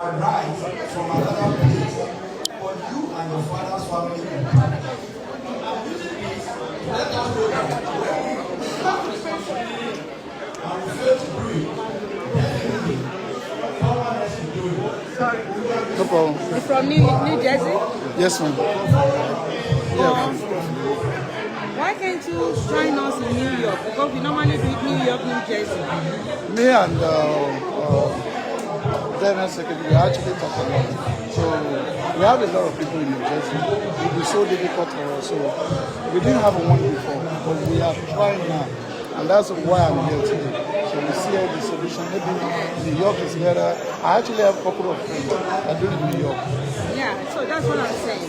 Arise from another place, but you and your father's family will come. I'm using this to let us know that when we have responsibility and we fail to do it, definitely someone else will do it. No problem. You're from New Jersey? Yes, ma'am. Yeah. Why can't you join us in New York? Because we normally do it New York, New Jersey. Me and General Secretary, we actually talk a lot. So we have a lot of people in New Jersey. It will be so difficult for us. So we didn't have one before, but we are trying now. And that's why I'm here today. So we see all the solution. Maybe New York is better. I actually have a couple of friends that do in New York. Yeah, so that's what I'm saying.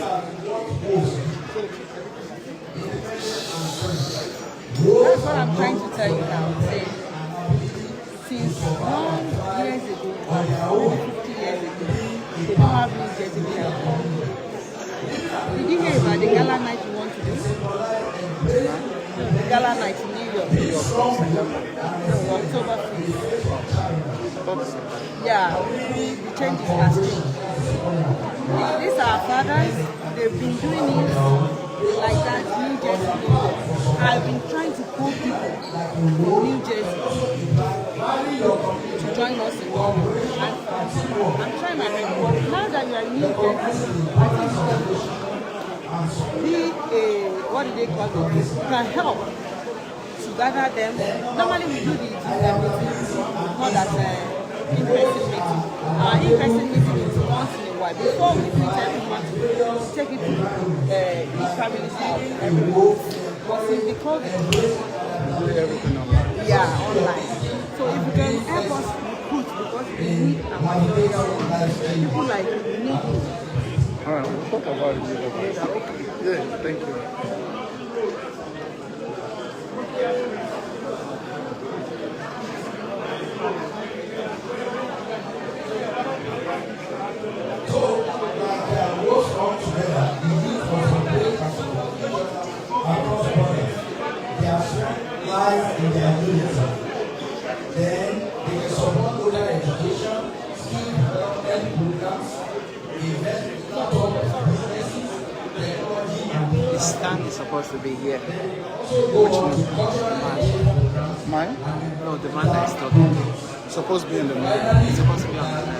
That's what I'm trying to tell you now. Say, since long years ago, 50 years ago, they don't have New Jersey here. Did you hear about the gala night you want to do? The gala night in New York. No, October 5th. Yeah, the change is asking. These are fathers, they've been doing it like that, New Jersey, New York. I've been trying to pull people from New Jersey to join us in New York. And I'm trying my best, but now that you are in New Jersey, I think be a, what do they call it? You can help to gather them. Normally we do the meeting, not that in-person meeting. Our in-person meeting is once in a while. Before we meet every month, we take it to each family meeting every month. But since the COVID, Everything online. yeah, online. So if you can help us recruit, because we need our people like we need. All right, we'll talk about it later. Yeah, thank you. So, their works come together, the need for separate across borders. Their strength lies in their unity. Then they can support local education, skill development programs, investment platforms, businesses, technology, and The stand is supposed to be here. which one? Mine? No, the man that is talking. Supposed to be in the middle. It's supposed to be on the left.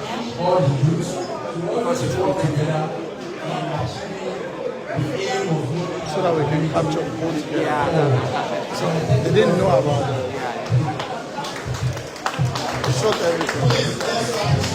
Because it's open. So that we can capture both together. Yeah, that would be perfect. So they didn't know about it. Yeah. They shot everything.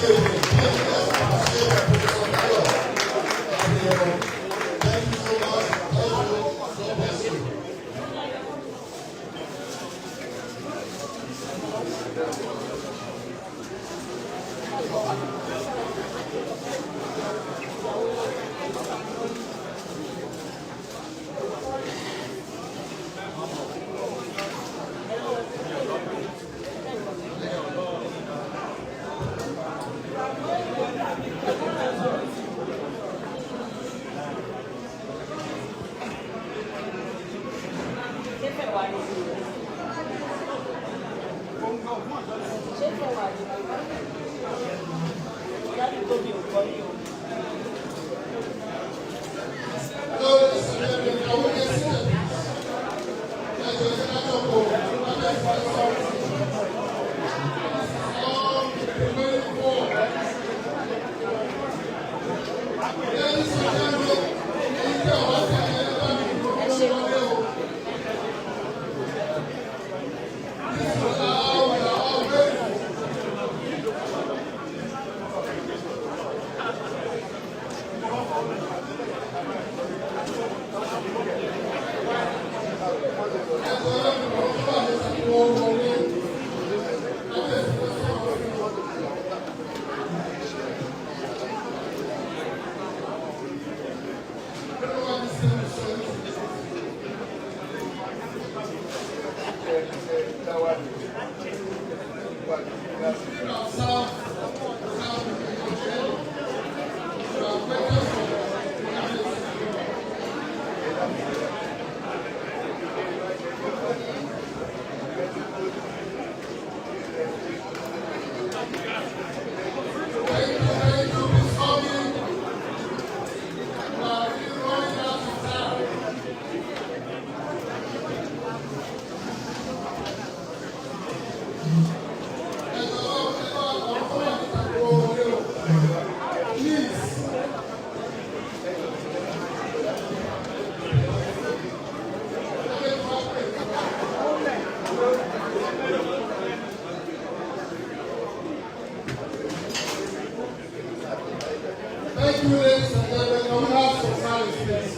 Thank you, ladies and gentlemen. Can we have some silence, please?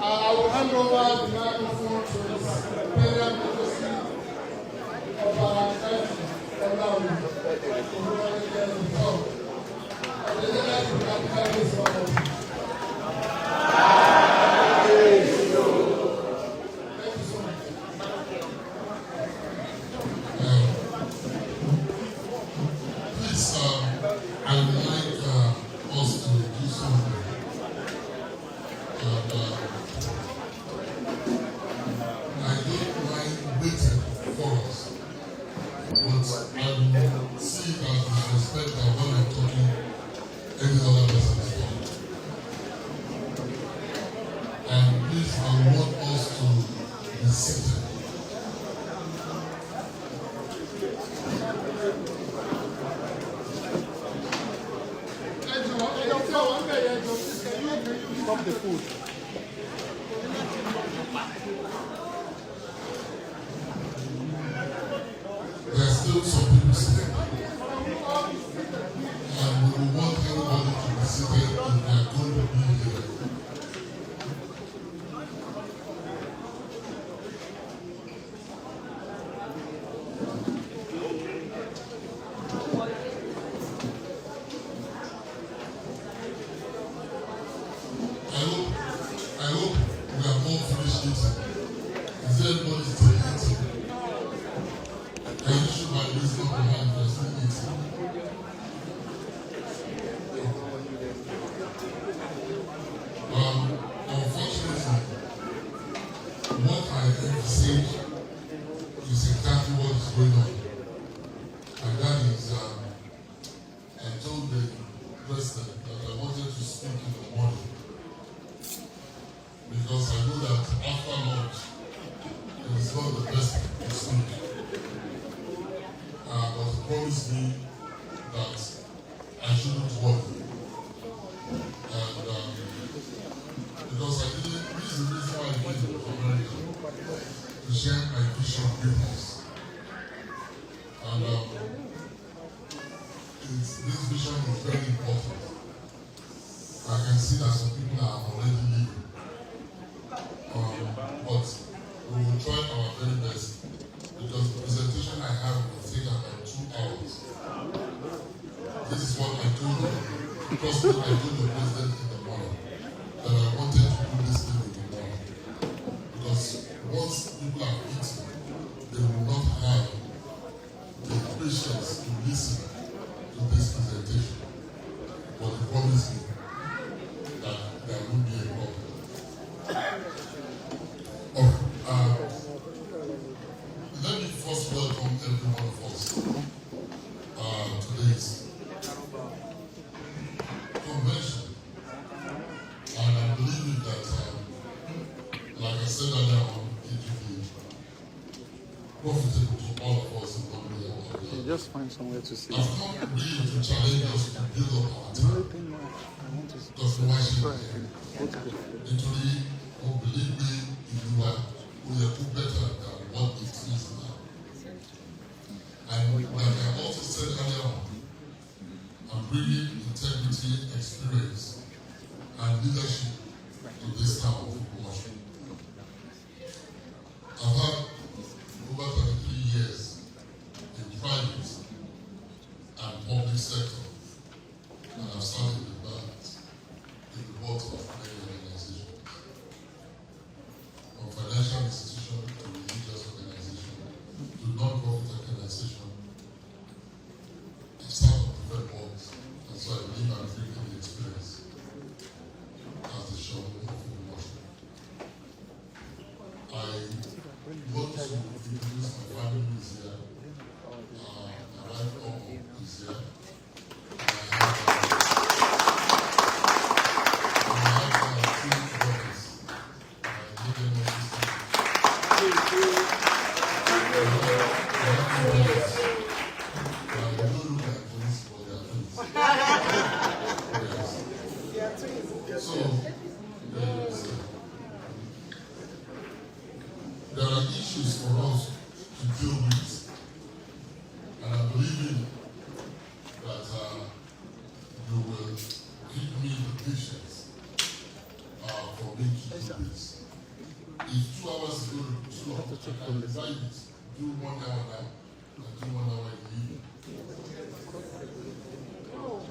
I will hand over the microphone to His Imperial Majesty of our country, Please, I would like us to do something. And I don't mind waiting for us, but I will see it as disrespect that when I'm talking, any other person is talking. And please, I want us to be seated. Stop the food. There are still some people sitting. And we will want everybody to be seated if they are going to be here. I hope we have all finished eating. Is there anybody still eating? Can you show my wisdom behind if you're still eating? Unfortunately, what I envisage is exactly what is going on. And that is, I told the president that I wanted to speak in the morning. Because I know that after lunch, it is not the best to speak. But he promised me that I shouldn't worry. And because I didn't, this is the reason why I came to America, to share my vision with us. And this vision is very important. I can see that some people are already leaving. But we will try our very best because the presentation I have will take about 2 hours. This is what I told them. Because I told the president in the morning that I wanted to do this thing in the morning. Because once people are eating, they will not have the patience to listen to this presentation. But they promised me that there will be a problem. Let me first welcome every one of us to today's convention. And I'm believing that, like I said earlier on, it will be profitable to all of us in one way or the other. You just find somewhere to sit. I've come really to challenge us to build up our The time. only thing I want to say. Because why should Sorry, we? go to the Nítorí o believe me, ìlúwa ó yẹ kó better than what it is now. And like I also said earlier on, I'm bringing integrity, experience, and leadership to this town of Ogbomoso. I've had over 33 years in private and public sector, and I've started with that in the board of many organizations. From financial institution to religious organization to non-profit organization. I've started on different boards, and so I believe I'm bringing the experience as the show of Ogbomoso. I want to introduce my family who is here. My wife Ogbo is here. So, there are issues for us to deal with, and I'm believing that you will keep it. Do 1 hour now, and do 1 hour in the evening.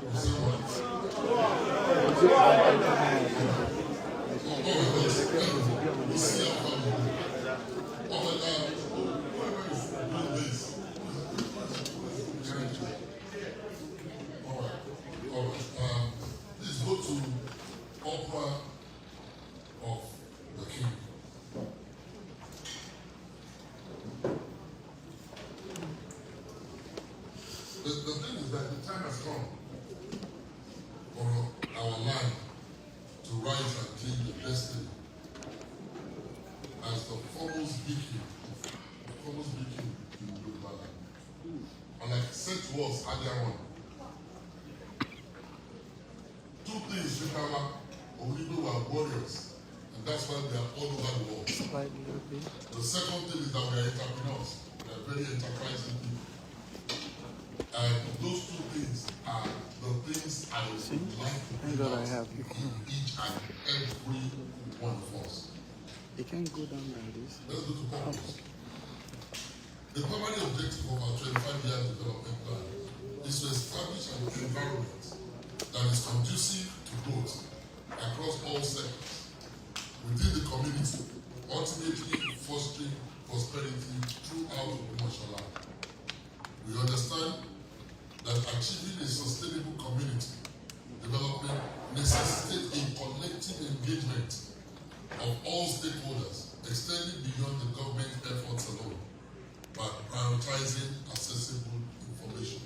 You say what? We see how far we go. Whoever is doing this, all right. Please go to Opera of the King. The thing is that the time has come for our land to rise and claim the destiny as the foremost beacon in Yoruba land. And like I said to us earlier on, two things we have, Oribo are warriors, and that's why we are all over the world. The second thing is that we are entrepreneurs. We are very enterprising people. And those two things are the things I would like to bring out in each and every one of us. It can go down like this. Let's go to purpose. The primary objective of our 25-year development plan is to establish an environment that is conducive to growth across all sectors within the community, ultimately fostering prosperity throughout Ogbomoso land. We understand that achieving a sustainable community development necessitates a collective engagement of all stakeholders, extending beyond the government efforts alone, by prioritizing accessible information.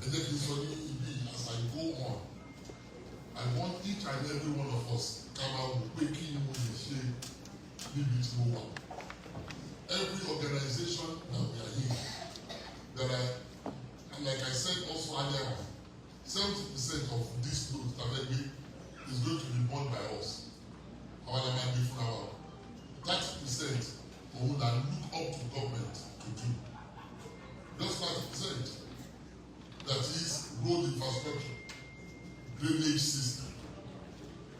And then as I go on, I want each and every one of us to come out waking every organization that we are in, that and like I said also earlier on, 70% of this load is going to be borne by us. However, might be for our 30% who will look up to government to do. Just 30%. That is road infrastructure, drainage system,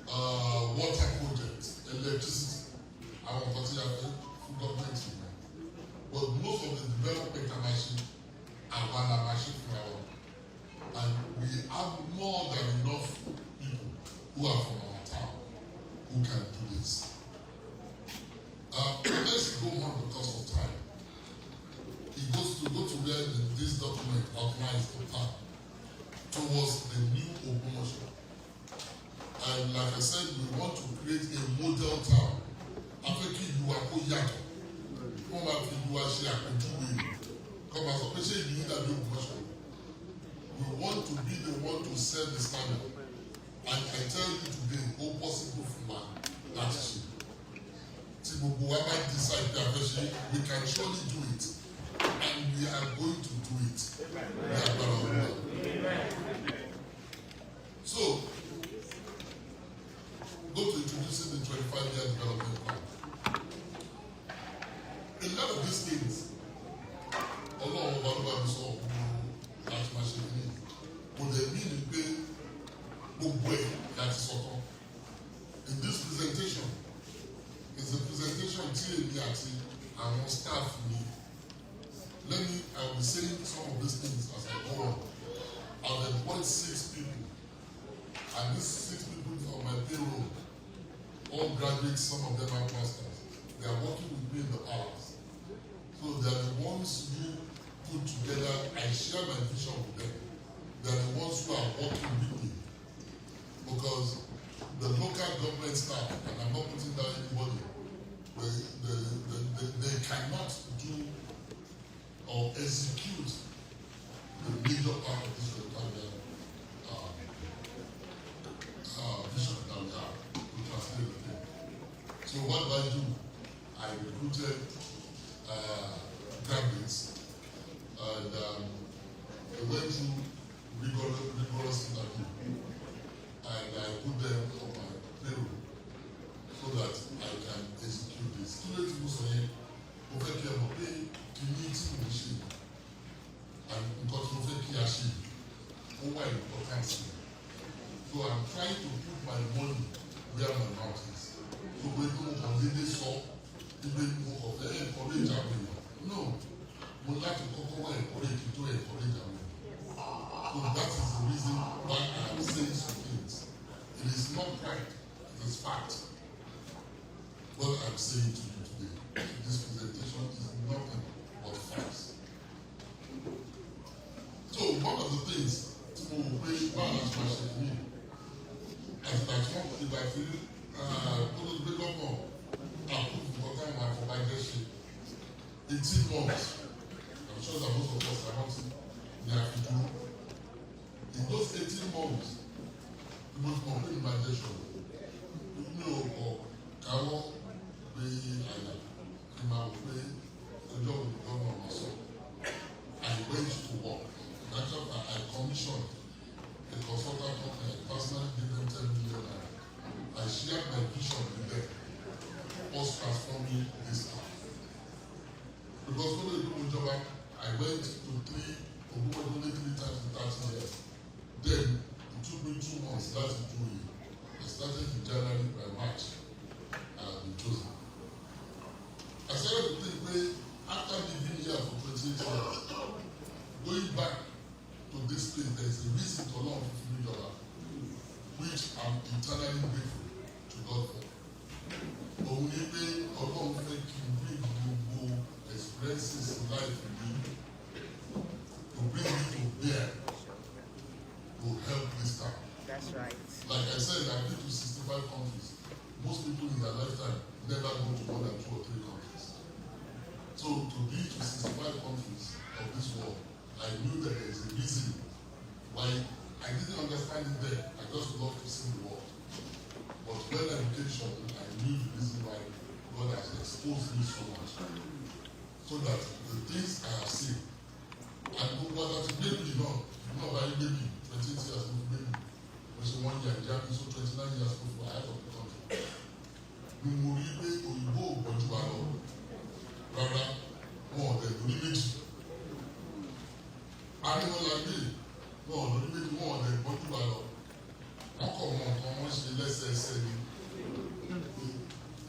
water projects, electricity. I want to see full government. But most of the development are machine from our own. And we have more than enough people who are from our town who can do this. Let's go on because of time. It goes to where this document outlines the path towards the new Ogbomoso. And like I said, we want to create a model town. Afeki you are Koyato. Come back to you are share come as a patient you need a new Ogbomoso. We want to be the one to set the standard. And I tell you today, all possible from our latitude. Whoever decide that we can surely do it. And we are going to do it. So, go to introducing the 25-year development plan. A lot of these things, a lot of our so large machine, but they mean to pay that is in this presentation, it's a presentation and on staff me. I will be saying some of these things as I go on. I've employed 6 people, and these 6 people on my payroll, all graduates, some of them have masters. They are working with me in the palace. So they are the ones who put together, I share my vision with them. They are the ones who are working with me. Because the local government staff, and I'm not putting down anybody, they cannot do or execute the major part of this local vision that we have to translate the thing. So what do? I recruited graduates, and they went through rigorous interview. And I put them on my payroll so that I can execute this. Students who say, "Professor, I'm paying community machine and because Professor Yashi, over importance." So I'm trying to put my money where my mouth is. So we don't only saw ìgbé mo kọ̀ fẹ́ encourage àwọn èèyàn. No, mo láti kọ́kọ́ wá encourage tó encourage àwọn èèyàn. So that is the reason why I am saying some things. It is not pride, it is fact. What I am saying to you today, this presentation is nothing but facts. So one of the things tí mo wò pé báwo la ṣe máa ṣe fún mi àtìgbà tí wọ́n ìgbà tí olùgbé gọ́mọ̀ àkókò nǹkan táwọn àfọ̀bàjẹ́ ṣe 18 months. I'm sure that most of us are not ní àfikún. In those 18 months, the most complete validation, mi ò kọ̀ káwọ́ pé àyà kí n máa wò pé ọjọ́ olùgbọ́mọ̀ ọ̀nà sọ. I went to work. Actually, I commissioned a consultant company. I personally gave them 10 million naira. I shared my vision with them. Was transforming this town. Because when I do my job, I went to only 3 times in 30 years. Then it took me 2 months. That's the 2 years. I started in January. By March, I had been chosen. I started to think, after living here for 28 years, going back to this place, there is a reason to learn $50, which I'm eternally grateful to God for. Òun ní pé Ọlọ́run fẹ́ kí n bring gbogbo experiences in life with me to bring me to bear to help this town. That's right. Like I said, I've been to 65 countries. Most people in their lifetime never go to more than 2 or 3 countries. So to be to 65 countries of this world, I knew that there is a reason why I didn't understand it then. I just love to see the world. But when education, I knew the reason why God has exposed me so much. So that the things I have seen, and what that maybe not by maybe 28 years old, maybe was 1 year in Japan, so 29 years before I out of the country. We will read Oyinbo Ojuwalo. Rárá, wọn ọ̀dẹ̀ lórí méjì. Aríwọ̀lágbé wọn lórí méjì wọn ọ̀dẹ̀ gbọ́jú wa lọ. Wọ́n kọ̀ wọn kan wọ́n ṣe lẹ́sẹẹsẹ ni.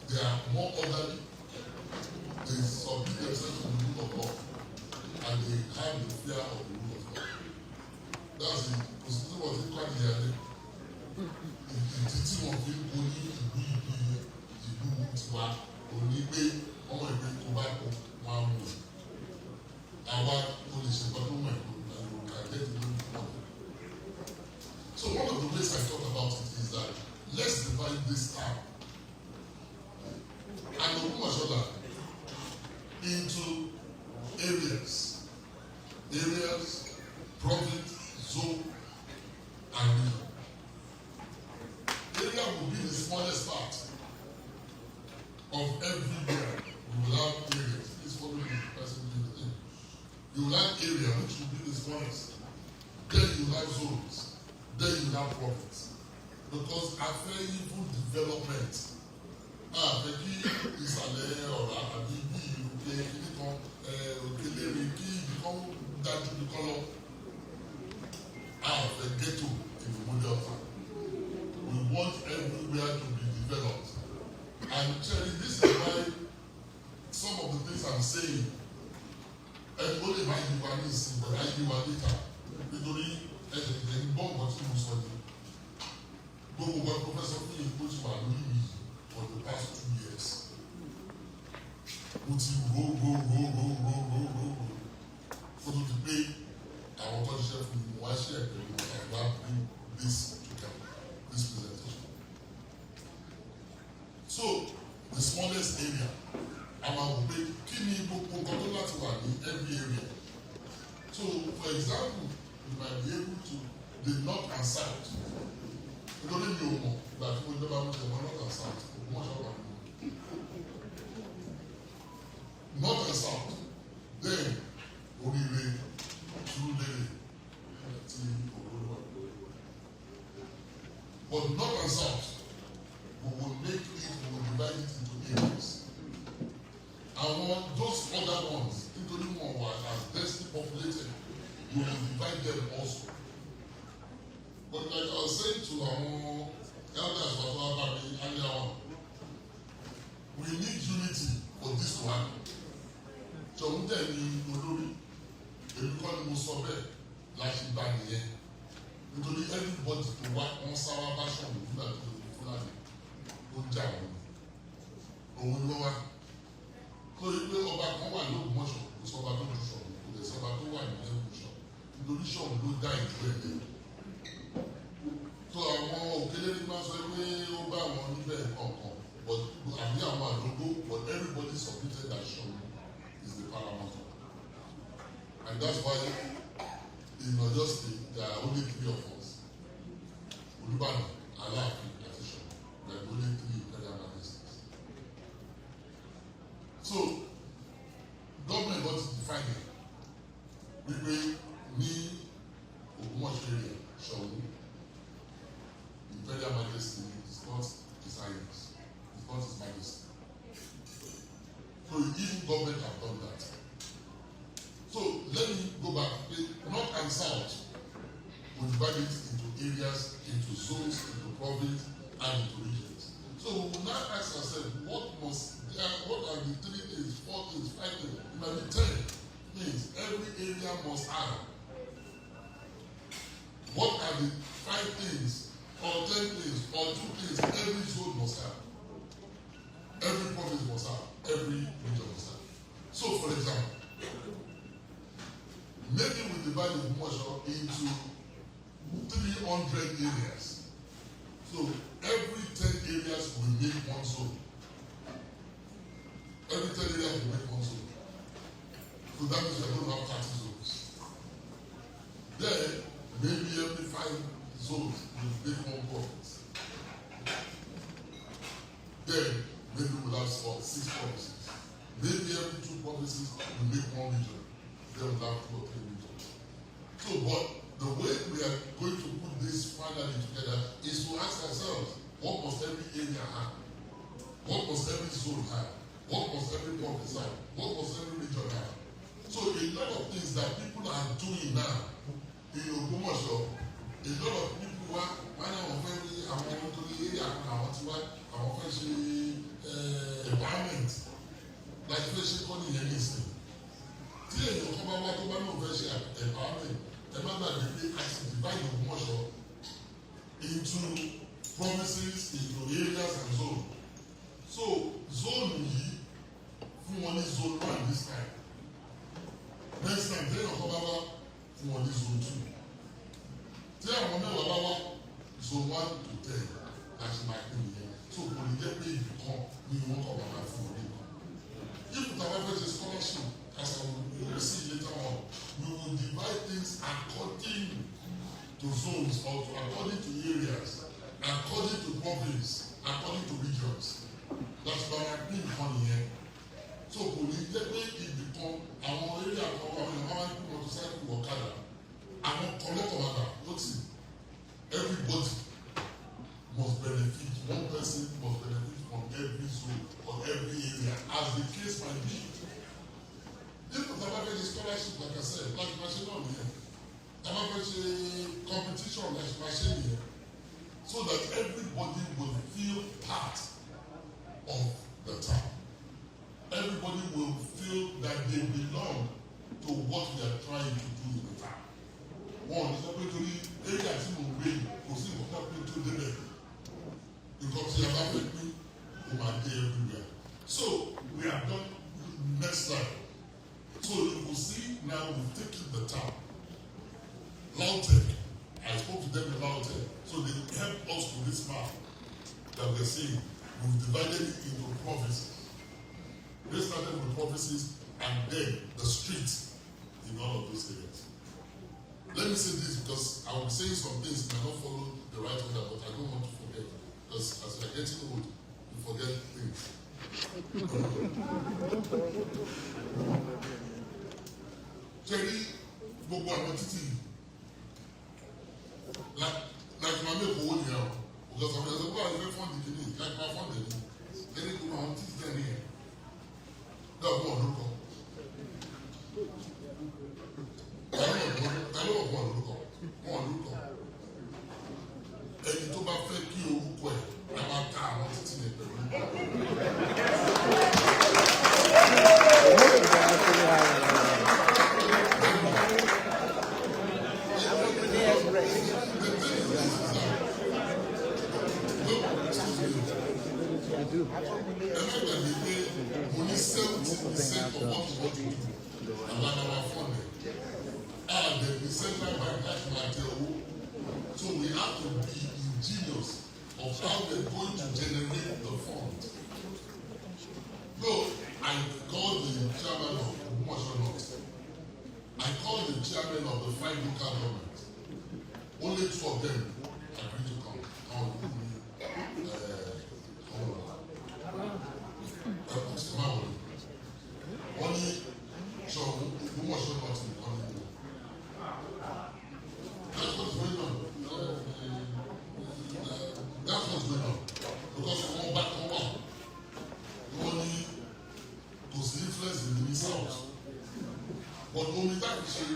They are more orderly. They submit themselves to the rule of God. And they have the fear of the rule of God. That's the position was in quite the other. Ìdí tí wọ́n fi ń kó ní ìlú tiwa òní pé ọmọ ìwé tó bá kó wọn á mú un. Àwa olùṣèpá tó mọ̀ ẹ̀kọ́ ìgbàlódé àjẹ́ ìlú ìpọ̀. So one of the ways I talk about it is that let's divide this town and Ogbomoso into areas, province, zone, and region. Area will be the smallest part of everywhere. We will have areas. Please follow me, person doing the thing. You will have area which will be the smallest. Then you will have zones. Then you will have province. Because after even development, kí ìsàlẹ̀ ọ̀rá àbí bí ìrùkẹ́ nìkan òkèlèrè kí nìkan dájú nìkan lọ. The ghetto in the model town. We want everywhere to be developed. And Cherry, this is why some of the things I'm saying, everybody might be one is, but I do one later. Nítorí ẹ̀jẹ̀ ń bọ̀ wọ́n tí mo sọ ni. Gbogbo wa Professor fún yìí kó ti wà lórí mi for the past 2 years. Mo ti ro. Fún tó ti pé àwọn tó ṣiṣẹ́ fún mi wá ṣe ẹ̀pẹ̀ mi àgbà bring this together, this presentation. So the smallest area, àwọn àgbè kí ni gbogbo nǹkan tó láti wà ní every area. So for example, you might be able to the north and south. Nítorí mi ò mọ̀ ìgbà tí mo jọba mo tẹ̀wọ́ north and south, Ogbomoso wà nínú. North and south, then Oríire, Surulere, ti Ògbólúwà. But north and south, we will make it, we will divide it into areas. And those other ones, nítorí wọn wà as densely populated, we will divide them also. But like I was saying to our elders of our family earlier on, we need unity for this to happen. Ṣọ̀ún dẹ̀ ni olórí, èmi kọ́ ni mo sọ bẹ́ẹ̀ láti bá nìyẹn. Nítorí everybody tó wá wọ́n sáwá bá Ṣọ̀ún nígbà tó lè Fúlàní ló ń jà wọ́n. Òun ló wá. Lórí pé ọba kan wà ní Ògbómọ̀ṣọ́, kò sọ́ba tó ju Ṣọ̀ún, kò lè sọ́ba tó wà ní Ẹ̀kúṣọ̀. Nítorí Ṣọ̀ún ló dá ìlú ẹ̀dẹ̀. So àwọn òkèlè ní máa sọ pé ó bá wọn níbẹ̀ kọ̀ọ̀kan, but àbí àwọn àdógó, but everybody submitted that Ṣọ̀ún is the paramount. And that's why in Oyo State there are only 3 of us. Olúbàdàn, Aláàfin, àti Ṣọ̀ún. There are only 3 imperial majesties. So government got to define it. Wípé ní Ògbómọ̀ṣọ́ area, Ṣọ̀ún, Imperial Majesty is not His Highness, it's not His Majesty. So even government have done that. So let me go back. North and South, we divide it into areas, into zones, into province, and into regions. So we will now ask ourselves, what are the 3 things, 4 things, 5 things, it might be 10 things every area must have. What are the 5 things, or 10 things, or 2 things every zone must have? Every province must have, every region must have. So for example, maybe we divide Ogbomoso into 300 areas. So every 10 areas will make 1 zone. Every 10 areas will make 1 zone. So that means we're going to have 30 zones. Then maybe every 5 zones will make 1 province. Then maybe we'll have 6 provinces. Maybe every 2 provinces will make 1 region. Then we'll have 2 or 3 regions. So, but the way we are going to put this finally together is to ask ourselves, what must every area have? What must every zone have? What must every province have? What must every region have? So a lot of things that people are doing now in Ogbomoso, a lot of people are when I want to the area and I want to environment like fish calling anything. Tí èèyàn kan bá wá tó bá náà fẹ́ ṣe empowerment, ẹ má gbàgbé pé a ti divide Ogbomoso into provinces, into areas and zones. So zone yìí fún wọn ní zone 1 this time. Next time, tí èèyàn kan bá wá fún wọn ní zone 2. Tí àwọn mẹ́wàá bá wá zone 1 to 10 láti máa pín nìyẹn. So kò ní jẹ́ pé ibì kan ní wọ́n kọ̀ máa fún wọn nìkan. If we have a scholarship, as I will see later on, we will divide things according to zones or according to areas, according to province, according to regions. That's why I think money here. So kò ní jẹ́ pé ibì kan àwọn area kan wà ní àwọn ẹgbẹ́ motorcycle ọ̀kadà àwọn kọ̀lọ́kọ̀lọ́kà ó ti everybody must benefit, 1 person must benefit from every zone or every area as the case might be. If we have a scholarship, like I said, like machine on here, have a competition like machine here, so that everybody will feel part of the town. Everybody will feel that they belong to what we are trying to do in the town. One is not going to be area tí mo gbé kò sí nǹkan pé tó débẹ̀ because you have to be everywhere. So we have done next slide. So you will see now we've taken the town. Lautech, I spoke to them in Lautech, so they help us with this map that we're seeing. We've divided it into provinces. They started with provinces and then the streets in all of those areas. Let me say this because I will be saying some things that may not follow the right order, but I don't want to forget. Because as we are getting old, we forget things. Jerry, gbogbo àwọn títì like my make owó ni ẹ o because àwọn ẹgbẹ́ gbogbo àwọn ẹgbẹ́ fọ́ọ̀dì kìíní like my fọ́ọ̀dì ni Jerry gbogbo àwọn títì tẹ̀ ní ẹ̀ náà wọ́n lórúkọ. Tàló wọ́n lórúkọ wọ́n lórúkọ ẹni tó bá fẹ́ kí orúkọ ẹ̀ ẹ máa ta àwọn títì ní pẹ̀lú. do. Only 70% of what we want to do and our funding. And the central bank has so we have to be ingenious of how we're going to generate the fund. So I called the chairman of Ogbomoso. I called the chairman of the 5 local governments. Only 2 of them agreed to come. Only so Ogbomoso not in the country. That's what's going on. That's what's going on. Because we come back home. Only to see influence in the South. But only that issue,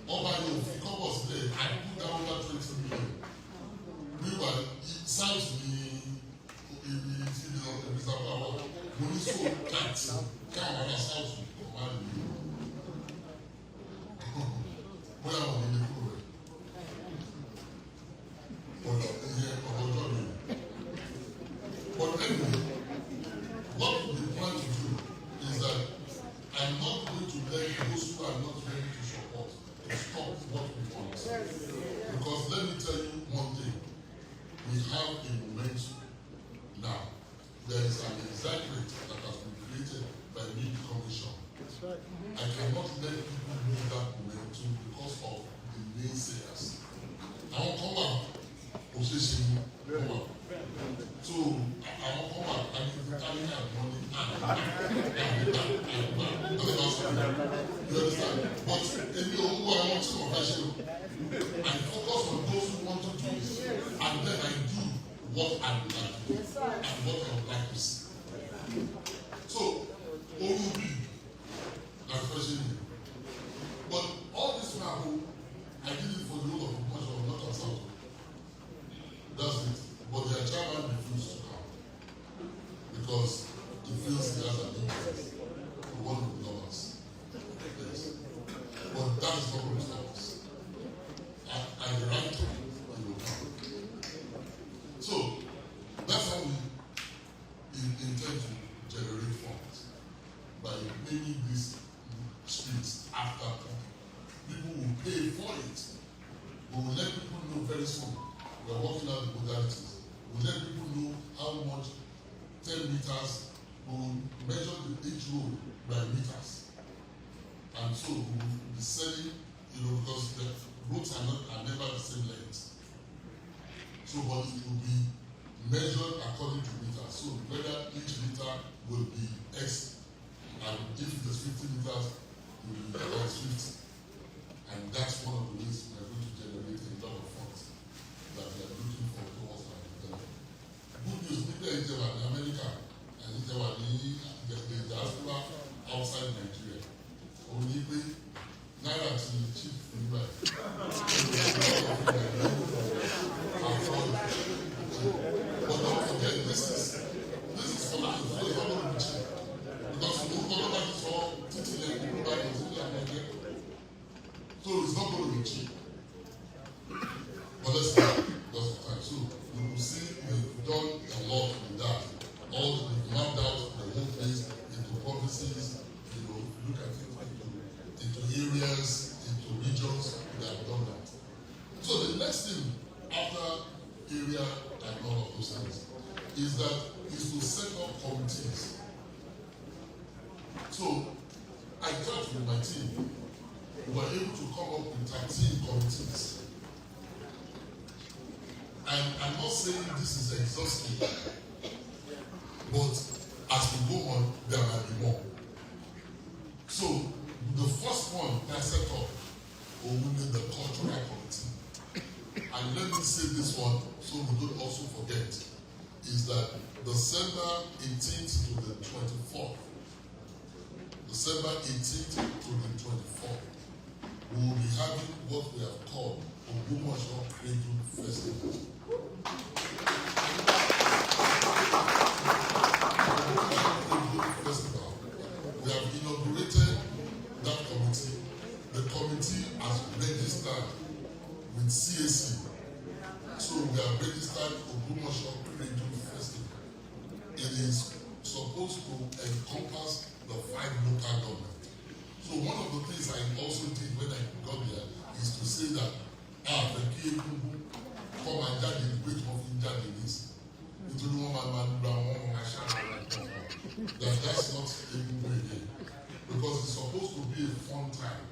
over here, if you come us there, I put down over 20 million. Meanwhile, it sounds in the reservoir. Money so tight, can't have a south to command you. Where are we in the program? But anyway, what we plan to do is that I'm not going to let those who are not ready to support to stop what we want. Because let me tell you one thing, we have a momentum now. There is an excitement that has been created by the commission. That's right. I cannot let people lose that momentum because of the naysayers. I won't come out. Come out. So I won't come out and if you carry out money you understand? But in the who I want to professional, I focus on those who want to do it and then I do what I would like to do and what I would like to see. So OUB especially. But all this now, I did it for the whole of Ogbomoso, not on South. That's it. But their chairman refused to come because he feels he has an interest for one of the lovers. Yes. But that is not going to stop us. At the right time, he will come. So that's how we intend to generate funds by making these streets after people will pay for it. We will let people know very soon. We are working out the modalities. We will let people know how much 10 meters. We will measure each road by meters. And so we will be selling, because the roads are never the same length. So but it will be measured according to meters. So whether each meter will be X, and if it is 50 meters, it will be X 50. And that's one of the ways we are going to generate a lot of funds that we are looking for towards our development. Good news, people in America and the diaspora outside Nigeria. Only Naira to the chief anyway. But don't forget, this is for life. So it's not going to be cheap. Because we don't know that it's all TTL, so it's not going to be cheap. But let's start because of time. So we will see we've done a lot with that. We've mapped out the whole place into provinces, look at it into areas, into regions, we have done that. So the next thing after area and all of those things is to set up committees. So I talked with my team. We were able to come up with 13 committees. And I'm not saying this is exhaustive, but as we go on, there might be more. So the first one I set up will be the cultural committee. And let me say this one so we don't also forget, is that December 18th to the 24th, December 18th to the 24th, we will be having what we have called Ogbomoso Cradle Festival. We have inaugurated that committee. The committee has registered with CAC. So we have registered Ogbomoso Cradle Festival. it is supposed to encompass the 5 local governments. So one of the things I also did when I got there is to say that the K-Bubu come and jáde ìgbé tí wọ́n fi ń jáde nísì. Nítorí wọ́n máa lura wọn máa ṣàlàyé that's not a good way again. Because it's supposed to be a fun time.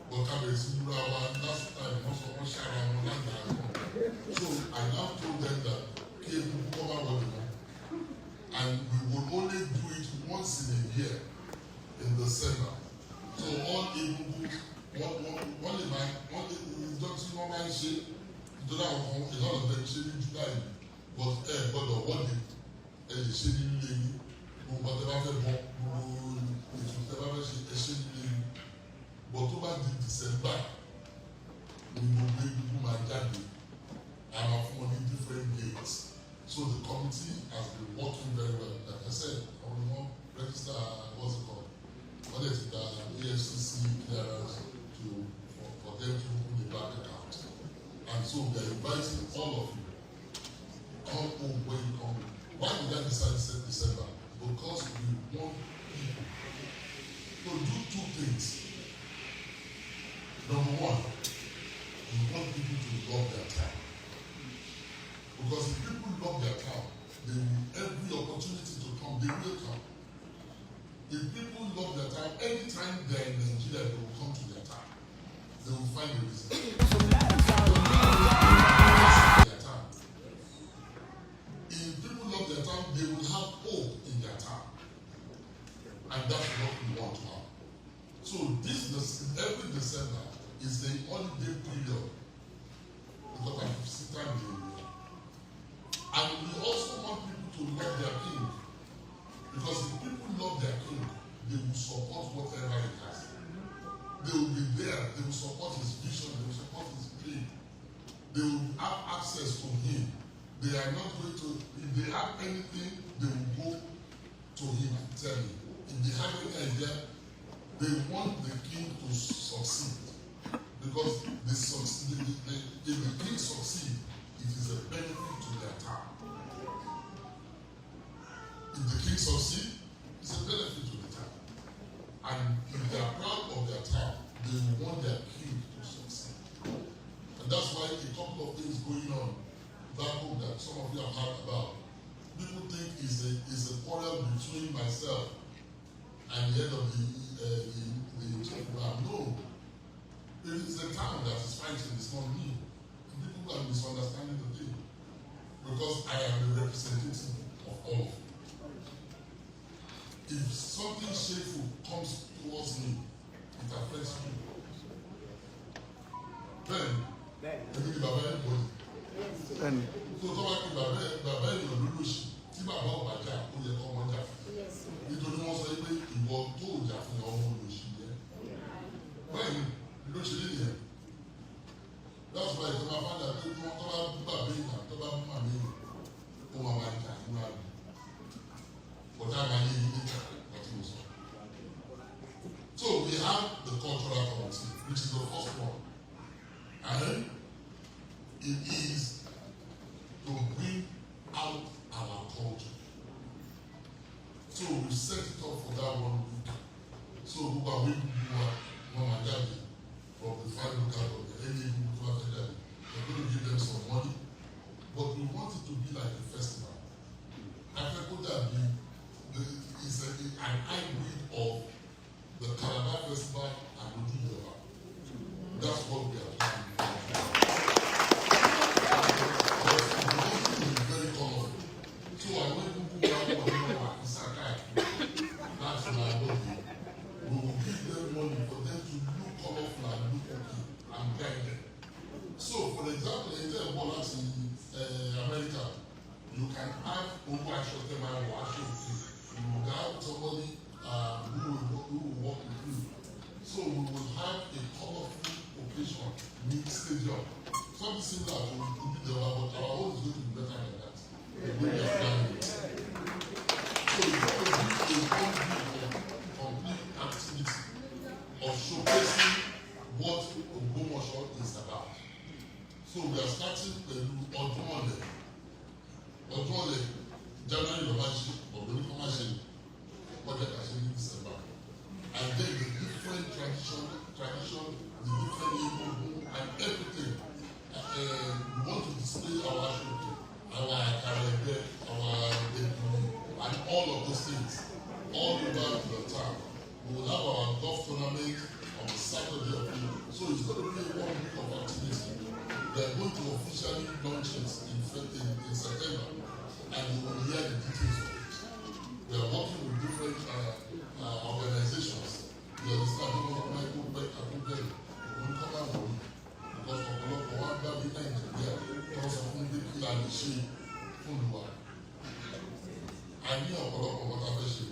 But kábẹ̀rẹ̀sì lura wa last time wọ́n sọ wọ́n ṣàrà wọn lágbàá wọn. So I now told them that K-Bubu cover what they want. And we will only do it once in a year in December. So all Egungun, one ìjọsìn wọn máa ń ṣe ìjọba àwọn a lot of them ṣe ní July, but gbọ́dọ̀ wọ́de lè ṣe ní ilé yìí, gbogbo ọ̀tẹ̀ bá fẹ́ bọ́, gbogbo ètò ìtẹ̀ bá fẹ́ ṣe ṣe ní ilé yìí, but tó bá di December ni gbogbo Egungun máa jáde, and máa fún wọn ní different dates. So the committee has been working very well. Like I said, I will not register what's it called? What is the EFCC clearance for them to open the bank account. And so we are inviting all of you. Come home when you come. Why did I decide December? Because we want people to do 2 things. Number 1, we want people to love their town. Because if people love their town, they will every opportunity to come, they will come. If people love their town, anytime they're in Nigeria, they will come to their town. They will find a reason. Their town. If people love their town, they will have hope in their town. And that's what we want to have. So every December is the holiday period. Because I'm sitting there. And we also want people to love their king. Because if people love their king, they will support whatever he has. They will be there, they will support his vision, they will support his dream. They will have access to him. They are not going to, if they have anything, they will go to him and tell him. If they have any idea, they want the king to succeed. Because if the king succeeds, it is a benefit to their town. If the king succeeds, it's a benefit to the town. And if they are proud of their town, they want their king to succeed. And that's why a couple of things going on back home that some of you have heard about. People think is a quarrel between myself and the head of the program. No. It is the town that is fighting, it's not me. People are misunderstanding the thing. Because I am the representative of all of you. If something shameful comes towards me, it affects me. Then, everybody bàbá ẹ̀ bọ̀ ní. So tó bá kí bàbá ẹ̀ lọ lóṣì, tí bàbá ọ̀bà jà, ó yẹ kọ́ wọn jà fún. Nítorí wọ́n sọ pé ìwọ tó jà fún ọmọ olóṣì yẹ. Bẹ́ẹ̀ni, ló ṣe lé nìyẹn. That's why ìjọba fàdà pé wọ́n tó bá bú bàbá ìyá, tó bá bú màmí ìyá, ó máa máa jà fúnra mi. But I'm an So we have the cultural committee, which is the first one. And it is to bring out our culture. So we set it up for that 1 week. So we are going to do Mama Daddy from the 5 local government, we're going to give them some money. But we want it to be like a festival. I think that is an hybrid of the Calabar Festival and Ojujoba. That's what we are planning. It's very colorful. So I went to that's my body. We will give them money for them to look colorful and look okay and guided. So, for example, in the Bolas in America, you can have over a short term and wash it. You will have somebody who will work with you. So we will have a colorful occasion, mid stadium. Something similar to the but our own is going to be better than that. So it's going to be a complete activity of showcasing what Ogbomoso is about. So we are starting with Ogbomoso. January launches in September, and you will hear the details of it. We are working with different organizations. You understand? We will come out with it. Because ọ̀pọ̀lọpọ̀ wa gbá bí Nàìjíríà tó sọ fún bí kí a lè ṣe fún ìwà. A ní ọ̀pọ̀lọpọ̀ wọn tá a fẹ́ ṣe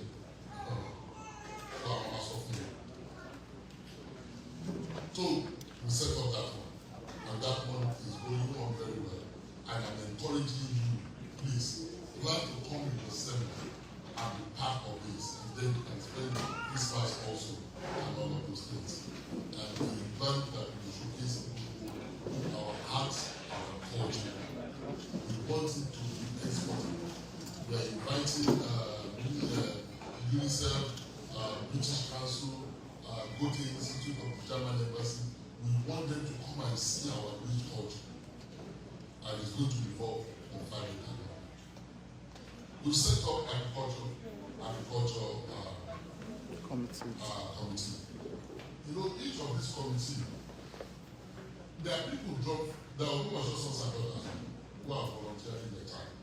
tó àwọn máa sọ fún mi. So we set up that one, and that one is going on very well. And I'm encouraging you, please, plan to come in December and be part of this, and then you can spend Christmas also and all of those things. And we plan that we showcase our arts, our culture. We want it to be exported. We are inviting UNICEF, British Council, Goethe Institute of the German Embassy. We want them to come and see our rich culture. And it's going to involve the family. We set up agriculture committee. You know, each of these committees, there are people there are Ogbomoso sons and daughters who are volunteering their time.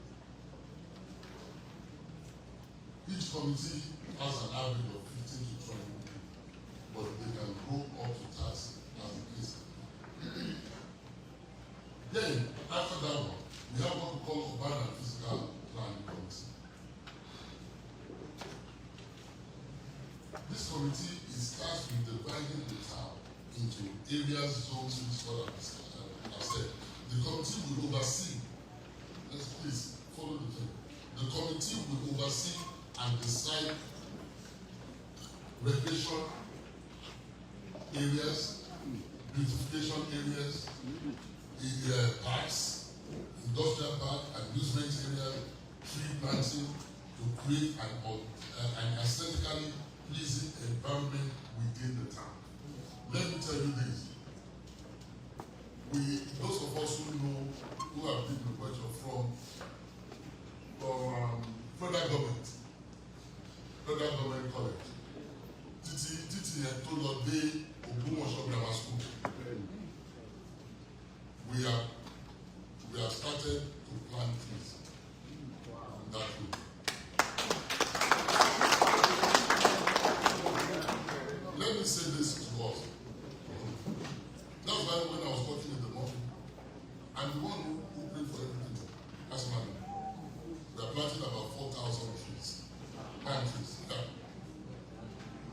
Each committee has an average of 15 to 20 people, but they can grow up to tasks as the case. Then, after that one, we have what we call urban and physical planning committee. This committee is tasked with dividing the town into areas, zones, which what I've said. The committee will oversee. Let's please follow the thing. The committee will oversee and decide recreation areas, beautification areas, parks, industrial park, amusement area, tree planting to create an aesthetically pleasing environment within the town. Let me tell you this. Those of us who know, who have been in the culture from federal government college, Titi and told us they Ogbomoso Grammar School. We have started to plant trees that way. Let me say this to us. That's why when I was talking in the morning, I'm the one who prayed for everything. As man, we are planting about 4,000 trees. Palm trees. Yeah.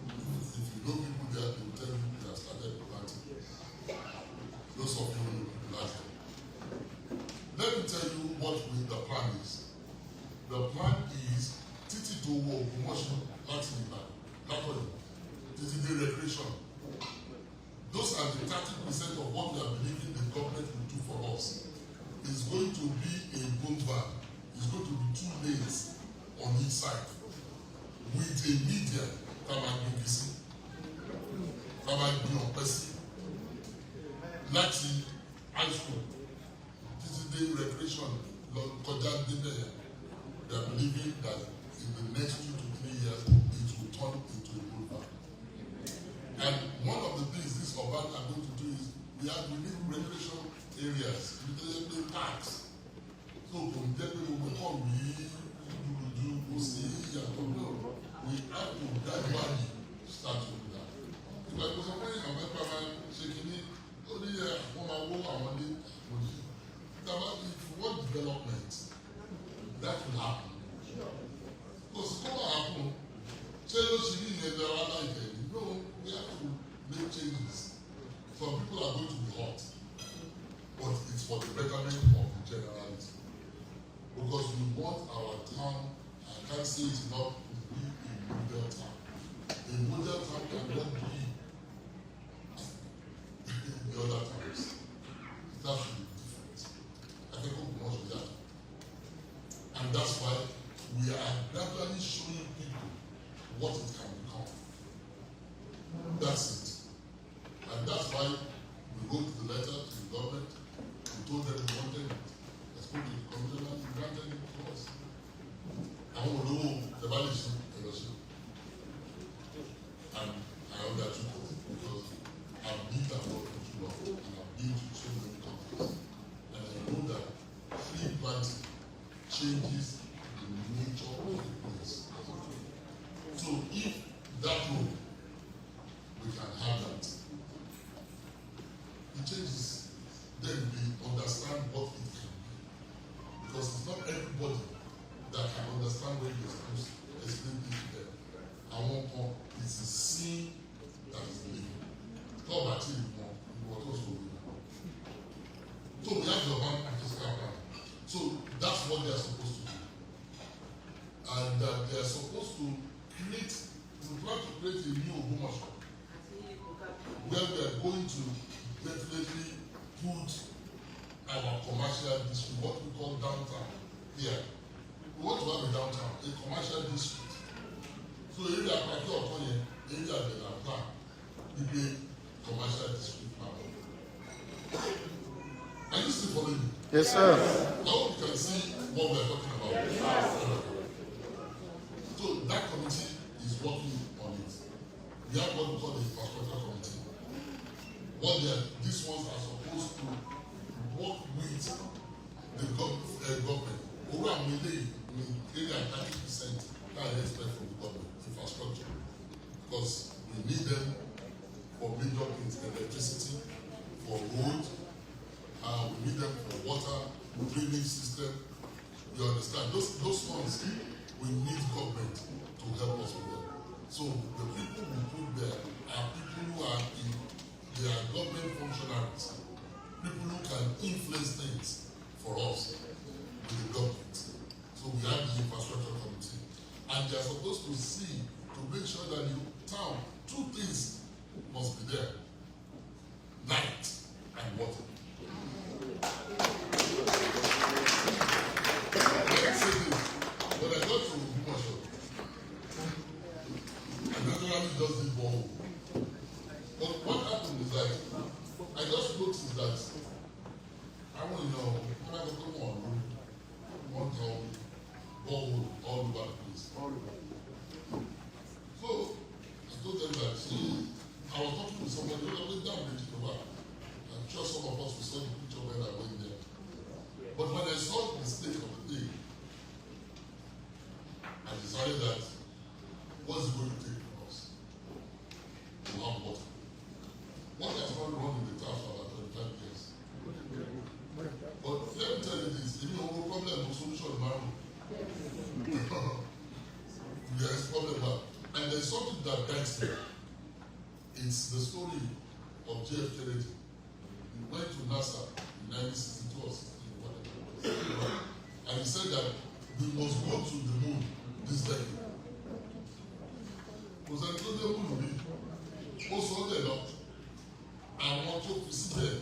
If you know people there, they will tell you they have started planting. Those of you who know last time. Let me tell you what the plan is. The plan is Titi to Ogbomoso Latin Ibadan. Titi the recreation. Those are the 30% of what we are believing the government will do for us. It's going to be a boulevard. It's going to be 2 lanes on each side with a median that might be busy, that might be on Percy, Lati, high school. This is the recreation. They are believing that in the next 2 to 3 years, it will turn into a boulevard. And one of the things this urban are going to do is we need recreation areas, the parks. So from there we will come, we have to gradually start to do that. If I was away, I'm shaking it, if you want development, that will happen. Because it's going to happen. No, we have to make changes. Some people are going to be hot, but it's for the betterment of the generality. Because we want our town, I can't say it enough, to be a model town. A model town cannot be the other towns. It has to be different. I think Ogbomoso is that. And that's why we are gradually showing people what it can become. That's it. And that's why we wrote the letter to the government. We told them we wanted it. I spoke to the commissioner and he granted it to us. And we know the value is and I undertook it because I've lived abroad for too long and I've been to so many countries. And I know that planting changes the nature of the place. So if that road, we can have that. It changes, then we understand what it can be. Because it's not everybody that can understand when you're supposed to explain it to them. And one point is the sin that is living. God about it more, what also will. So we have the one and physical plan. So that's what they are supposed to do. And they are supposed to create, we plan to create a new Ogbomoso where we are going to definitely put our commercial district, what we call downtown here. We want to have a downtown, a commercial district. So area Paki Okoye, area that are plan, we be commercial district now. Are you still following me? Yes, sir. I hope you can see what we are talking about. So that committee is working on it. We have what we call the infrastructure committee. These ones are supposed to work with the government. Over a million, maybe 30% that I expect from the government, infrastructure. Because we need them for major things, electricity, for roads, we need them for water, drainage system. You understand? Those ones, we need government to help us with them. So the people we put there are people who are they are government functionaries, people who can influence things for us with the government. So we have the infrastructure committee, and they are supposed to see to make sure that the town, two things must be there: light and water. When I got to Ogbomoso, I naturally just did borehole. But what happened is that I just noticed that I want to know when I got to one town, borehole all over the place. So I told them that I was talking with somebody who went down the river. I'm sure some of us saw the picture when I went there. But when I saw the state of the thing, I decided that what's it going to take for us to have water? Water has not run in the town for about 25 years. But let me tell you this, if you have a problem, no solution is marriage. There is problem, and there's something that guides me. It's the story of JF Kennedy. He went to NASA in 1962 or 61. And he said that we must go to the moon this decade. Because I told them who will be. Also, they know. I want to visit them.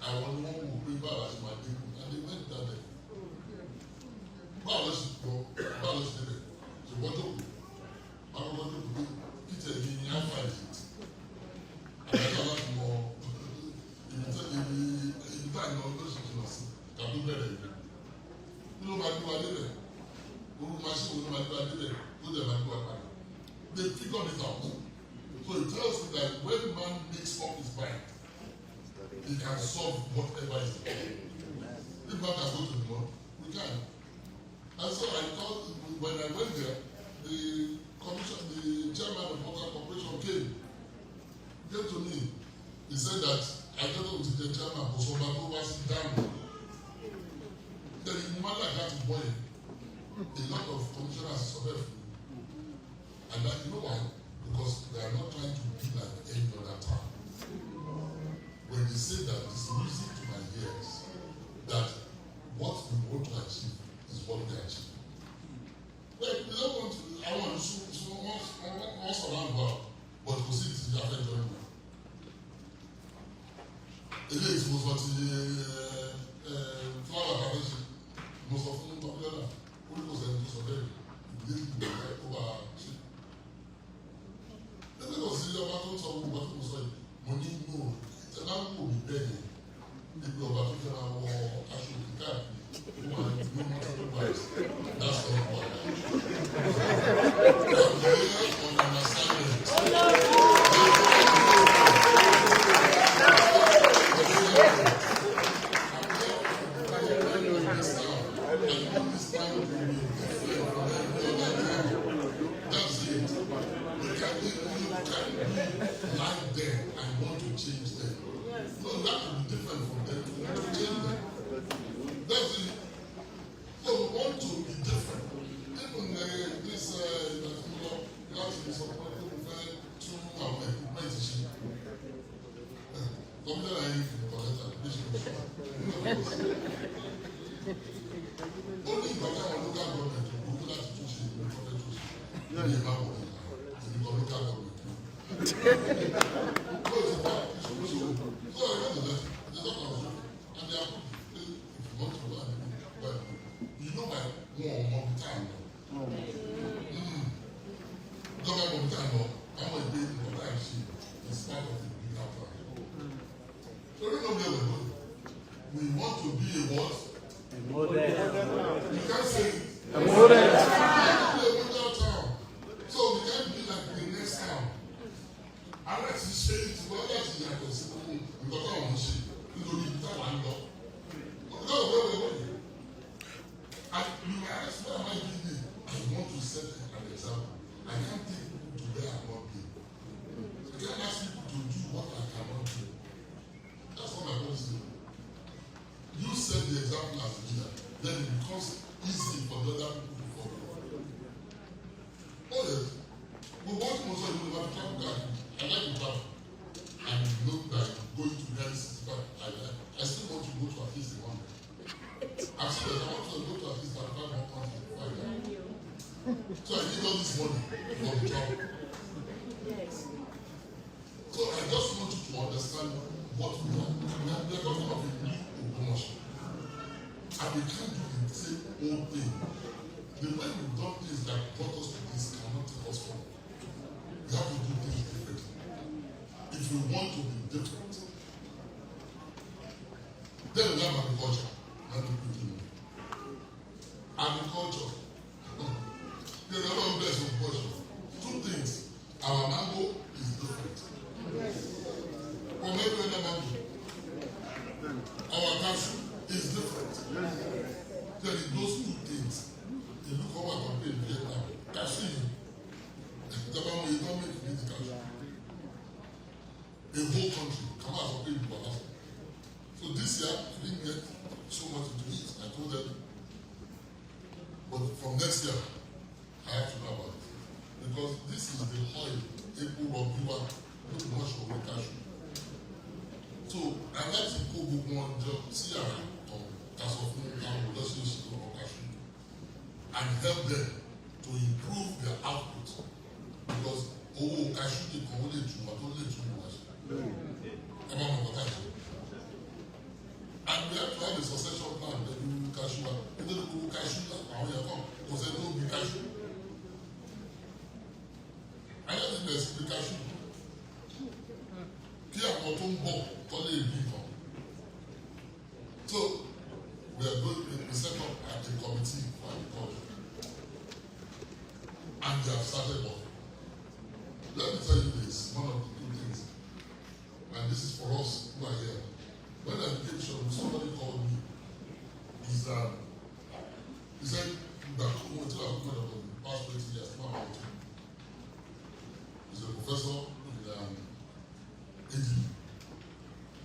I want to bring back as my people. And they went that day. Báwo ṣe débẹ̀? Ṣùgbọ́n tó kù. Báwo tó kù? Peter ní Alpha Egypt. Àbẹ̀tẹ̀ láti mọ ibi tá ìnáwó ló ṣe jìnnà sí. Tàbí bẹ̀rẹ̀ ìlú. Kí ló máa gbé wa débẹ̀? Orú machine wo ló máa gbé wa débẹ̀? Ló dẹ̀ máa gbé wa padà. They figured it out. So it tells me that when man makes up his mind, he can solve whatever is the problem. If man can go to the moon, we can. And so I thought when I went there, the chairman of Water Corporation came to me. He said that I got to the chairman, Ogbomoso was down. Then the man like that boy, a lot of commissioners surveyed me. And that, you know why? Because they are not trying to be like any other town. When they say that, it's music to my ears that what we want to achieve is what they achieve. Well, they don't want to, I want to so once around well, but to see it in the affect very well. It is most of the flower plantation, most of them popular, only was a most of them, they didn't over. Let me consider what I'm talking about. Money, no. It's a man who will be begging. If you're about to get a war, I should be careful. That's not what on an assignment. change them. No, that will be different from them. We want to change them. That's it. So we want to be different. Even this last is supported to our equipment issue. Computer and only if I can local government to go to that institution in the government to the local government. So I know that it's not our job. And they are if you want to learn, but you know my more of the time. Government of the time, I'm going to be in the time sheet. It's part of the big outline. So we know where we're going. We want to be a what? A model. You can't say it. A model. So we can't be like the next town. Unless you say it, well, that's the possible. Because I want to say, you don't need that one law. No, wait. And you ask what am I doing? I want to set an example. I can't take people to where I'm not being. I can't ask people to do what I cannot do. That's what my policy is. You set the example as a leader, then it becomes easy for the other people to follow. Oh yes. But what most of you have traveled that I like to travel. And look like going to Ghana 65. I still want to go to at least one. I've said that I want to go to at least 35 more countries before I die. So I need all this money for the travel. So I just want you to understand what we are. We are talking about a new Ogbomoso. And we can't do the same old thing. The way we've done things that brought us to this cannot take us forward. We have to do things differently. If we want to be different, then we have agriculture. Agriculture. There's a lot of blessings of agriculture. Two things. Our mango is different. From every other mango. Our cashew is different. There is those two things. You look over and compare in Vietnam. Cashew. The man will not make it cashew. A whole country come out of it. So this year, I didn't get so much to eat. I told them, but from next year, I have to know about it. Because this is the oil, April of Viva, not much of the cashew. So I like to go book one job, see how cashew and help them to improve their output. Because cashew they can only do what only too much. And we have to have a succession plan that we will cashew. If they don't cashew, how you come? Because they don't be cashew. I don't think there's the cashew. Here, cotton ball, only a big one. So, we are going to set up a committee for agriculture. And they have started working. Let me tell you this, one of the two things. And this is for us who are here. When I became sure, somebody called me. He said, that we went to our government for the past 20 years. He's a professor in AD.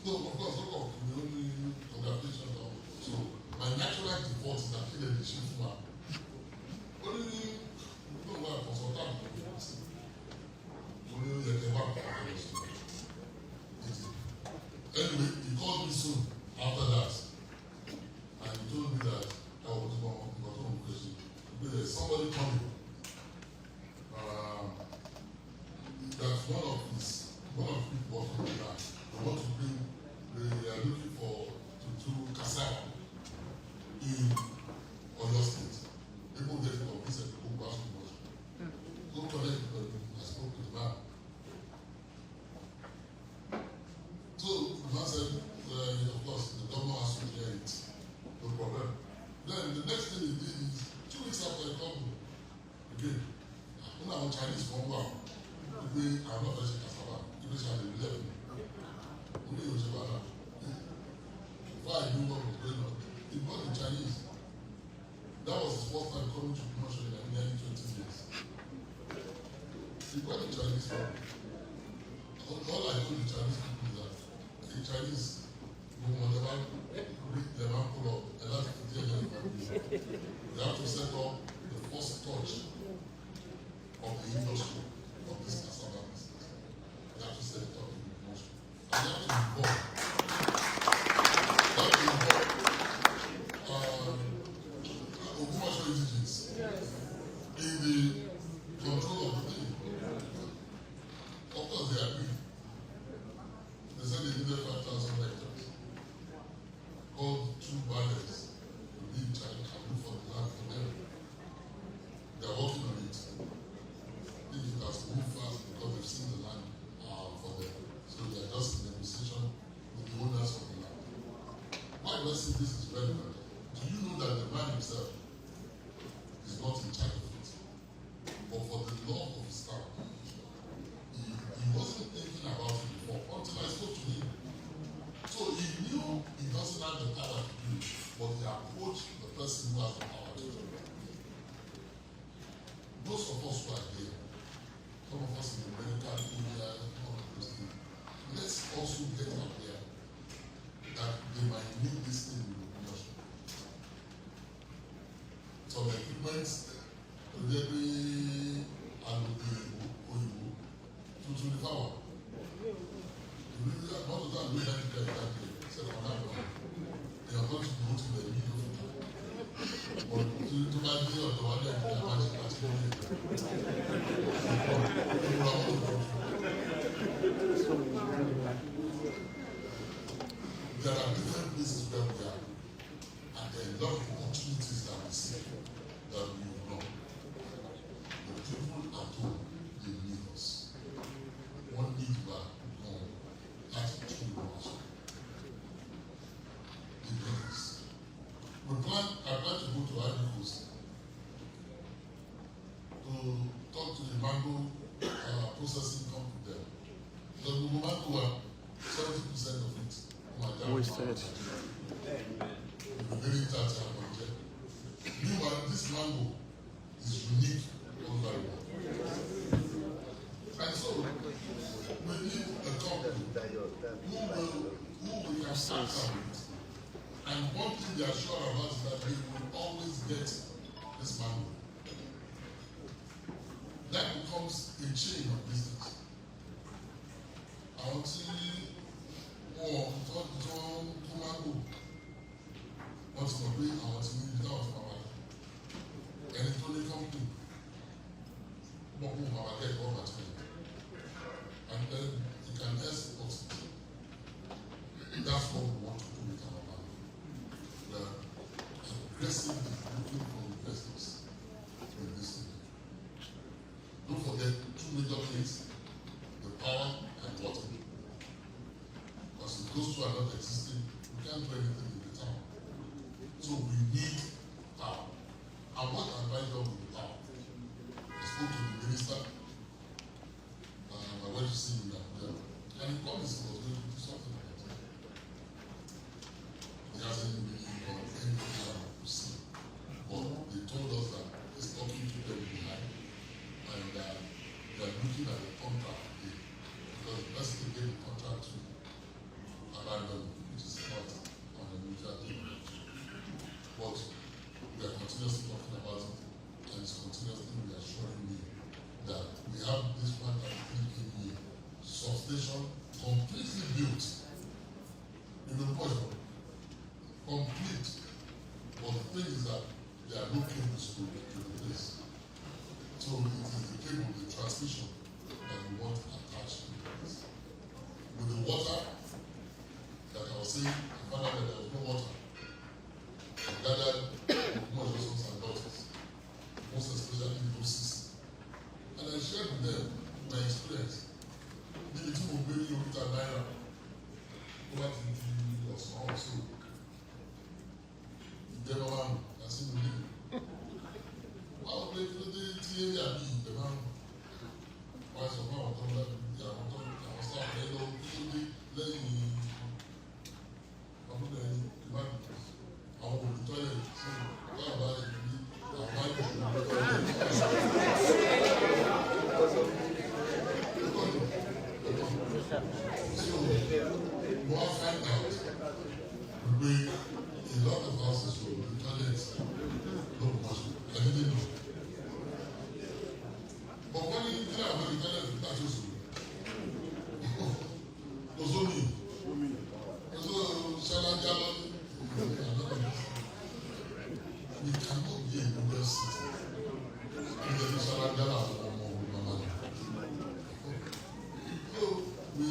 So, of course, look up, we only congratulations. So, my natural default is that he did the shift man. Only, don't know why I consulted him. Only let him back. Anyway, he called me soon after that. And he told me that I was going to question. There's somebody coming. That's one of the people working on that. They want to bring, they are looking for to do cassava in Oyo State. People get from this and people pass too much. Go connect with them. I spoke to the man. So the man said, of course, the governor has to hear it. No problem. Then the next thing he did is 2 weeks after I come again, when I'm Chinese from wow, I'm not very cassava. English had 11. Only was about that. Before I knew what was going on, he brought the Chinese. That was his first time coming to commercial in nearly 20 years. He brought the Chinese from. all I told the Chinese people is that the Chinese, whatever read them and pull up, and that's the thing they have to set up the first touch of the industry of this cassava business. They have to set it up in the industry. And they have to involve. Ogbomoso indigenes in the control of the thing. Of course, they agree. They said they needed 5,000 hectares. Called 2 buyers to be in charge and look for the land for them. They are working on it. If it has moved fast because they've seen the land for them. So they are just in negotiation with the owners of the land. Why do I say this is relevant? Do you know that the man himself is not in charge of it? But for the love of his town, he wasn't thinking about it before until I spoke to him. So he knew he doesn't have the power to do it, but he approached the person who has the power to do it. Those of us who are here, some of us in the medical area, all of those things, let's also get out there that they might need this thing in the commercial. Some equipment, every and to the power. Not to that way that said on that one. They are going to go to the video. But to my deal of the one that I imagine there are different places where we are, and there are a lot of opportunities that we see that we ignore. The people at home, they need us. One need back, no, that's too much. The business. I plan to go to Ivory Coast to talk to the mango processing company there. The mango, 70% of it, wasted. Meanwhile, this mango is unique all over the world. And so, we need a company who we can start with. And one thing they are sure about is that they will always get this mango. That becomes a chain of business. I want to see more to mango. What's the way I want to need without my wife. And it's only company. But who have get all that money. And then you can export it. That's what we want to do with our mango. We are aggressively looking for investors in this thing. Don't forget 2 major things, the power and water. Because if those 2 are not existing, we can't do anything in the town. So we need power. And what can I do with the power? I spoke to the minister. I went to see him there. And he promised he was going to do something about it. He hasn't really done anything to see. But they told us that he's talking to them behind. And they are looking at the contract again. Because the person they gave the contract to abandon, which is not on the military thing. But we are continuously talking about it, and it's continuously reassuring me that we have this 1.3 kV substation completely built in the project. Complete. But the thing is that there are no cables to the place. So it is the cable, the transmission that we want attached to the place. With the water, like I was saying, I found out that there was no water. I gathered more sons and daughters, most especially in those cities. And I shared with them my experience. The two were very young to Naira. Over to the also. The man, I see the name. I'll play for the TA and the man. Why so now I'm talking about I was starting to let me. I'm going to the toilet. we cannot be a leader city. So we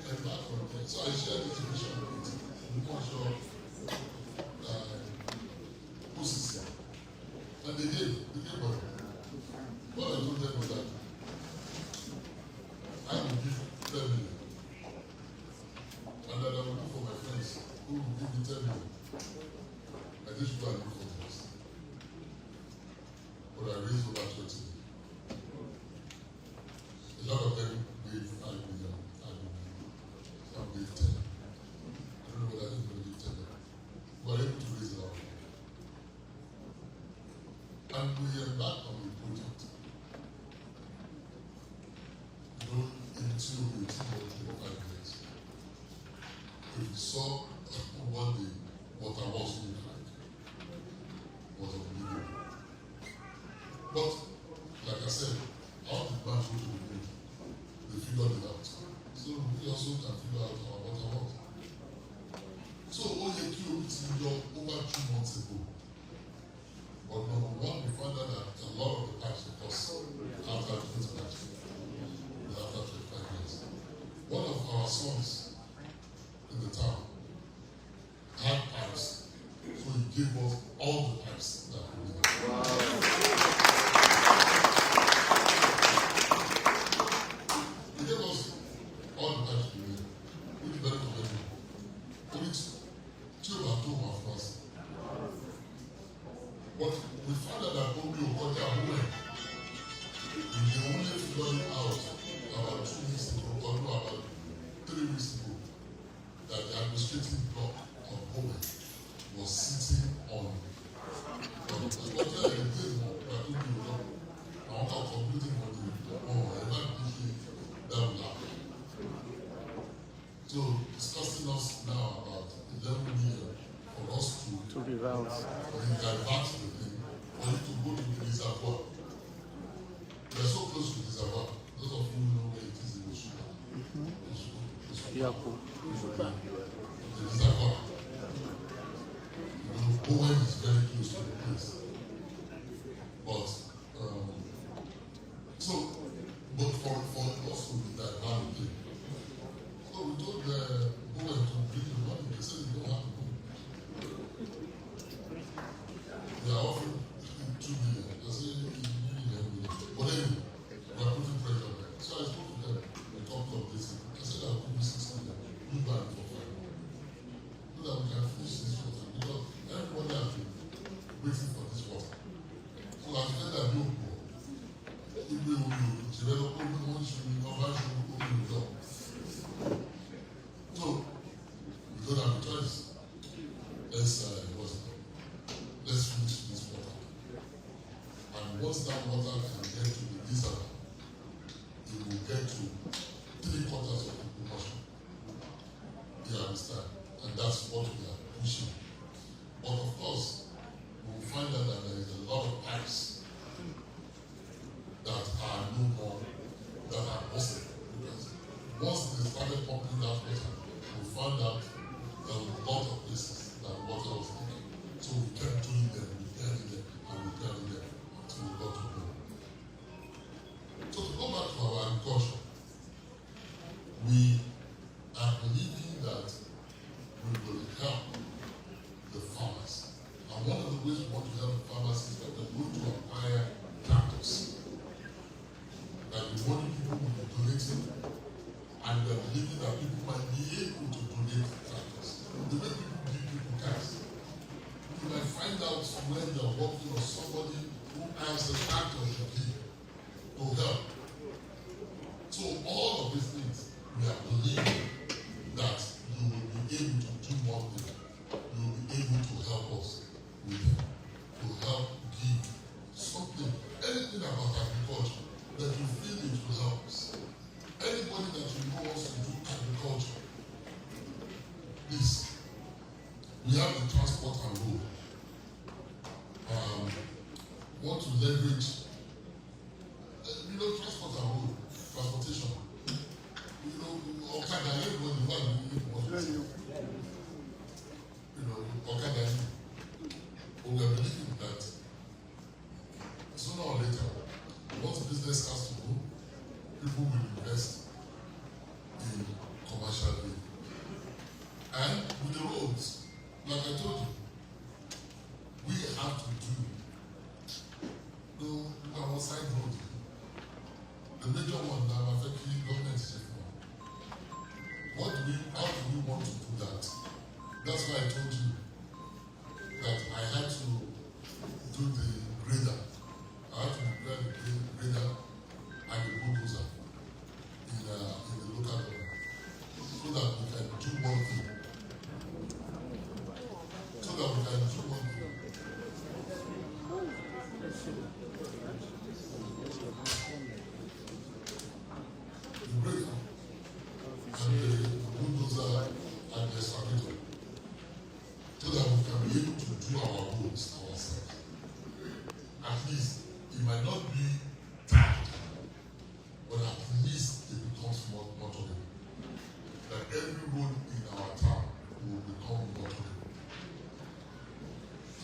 embark on that. So I shared this vision with Ogbomoso Osisi. And they gave money. What I told them was that I will give 10 million. And that I will do for my friends who will give me 10 million. I just go and look for this. But I raised over 20 million. A lot of them gave 5 million. Some gave 10. I don't know whether I'm going to give 10 million. We were able to raise it up. And we embarked on the project. You know, until we took 25 years. We saw what the water was looking like. Was unbelievable. But, like I said, all the plans go to the moon. They figured it out. So we also can figure out our water was. So only over 2 months ago. But number one, we found out that a lot of the pipes were cost after the interaction. After 25 years. One of our sons in the town had pipes. So he gave us all the pipes that we needed. He gave us all the pipes we needed, which is very commendable. Only two of our two of us. But we found out that only Okoja women, they only figured it out about 2 weeks ago, or no, about 3 weeks ago, that the administrative block of women was sitting on so it's costing us now about 11 million for us to divert the thing, for you to go to the reservoir. We are so close to the reservoir. Those of you know where it is in the sugar. The reservoir. Owen is very close to the place. But for us to be that bad thing. So we told Owen to bring the money. They said you don't have to go. They are offering 2 million. They say you need 1 million. But anyway, we are putting pressure on them. So I spoke to them. We talked of this. I said I'll give you 6 million. You buy it for 5 million. So that we can finish this water. Because everybody has been waiting for this water. So as you get that new poor, if we will develop one should be number should open the door. So we don't have a choice. Let's finish this water. And once that water can get to the reservoir, it will get to 3/4 of the population. You understand? And that's what we are pushing. But of course, we'll find out that there is a lot of pipes that are no more, that are busted. Because once they started pumping that water, we found out there were a lot of places that water was leaking. So we kept doing them, repairing them, and repairing them until we got to know. So to go back to our agriculture, we are believing that we will help the farmers. And one of the ways we want to help the farmers is that we're going to acquire tractors. That the money people will be donating, and we're believing that people might be able to donate tractors. The way people give people cars, you might find out when you're working on somebody who has a tractor to give to help. So all of these things, we are believing that you will be able to do one thing. You will be able to help us with them, to help give something, anything about agriculture that you feel it will help us. Anybody that you know wants to do agriculture, please. We have the transport and road. Want to leverage, transport and road, transportation. Okada, everybody wants to Okada. We are believing that people will invest in commercial grade. And with the roads, like I told you, we have to do our side road. The major one that will affect the government is how do we want to do that? That's why I told you that I had to do the grader. I had to prepare the grader and the bulldozer in the local government so that we can do one thing. The grader and the bulldozer and the excavator, so that we can be able to do our roads ourselves. At least it might not be tight, but at least it becomes more motorable. That every road in our town will become motorable.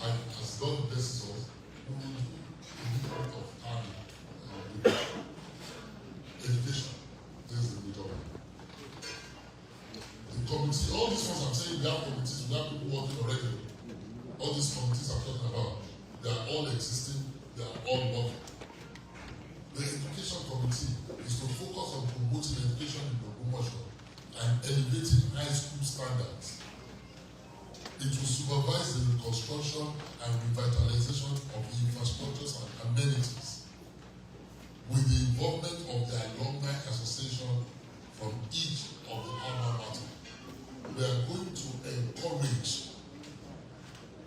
And as God blesses us, we will do a little bit of time education. This is the major one. The committee, all these ones I'm saying, we have committees, we have people working already. All these committees I'm talking about, they are all existing, they are all working. The education committee is to focus on promoting education in Ogbomoso and elevating high school standards. It will supervise the reconstruction and revitalization of the infrastructures and amenities with the involvement of the alumni association from each of the alma mater. We are going to encourage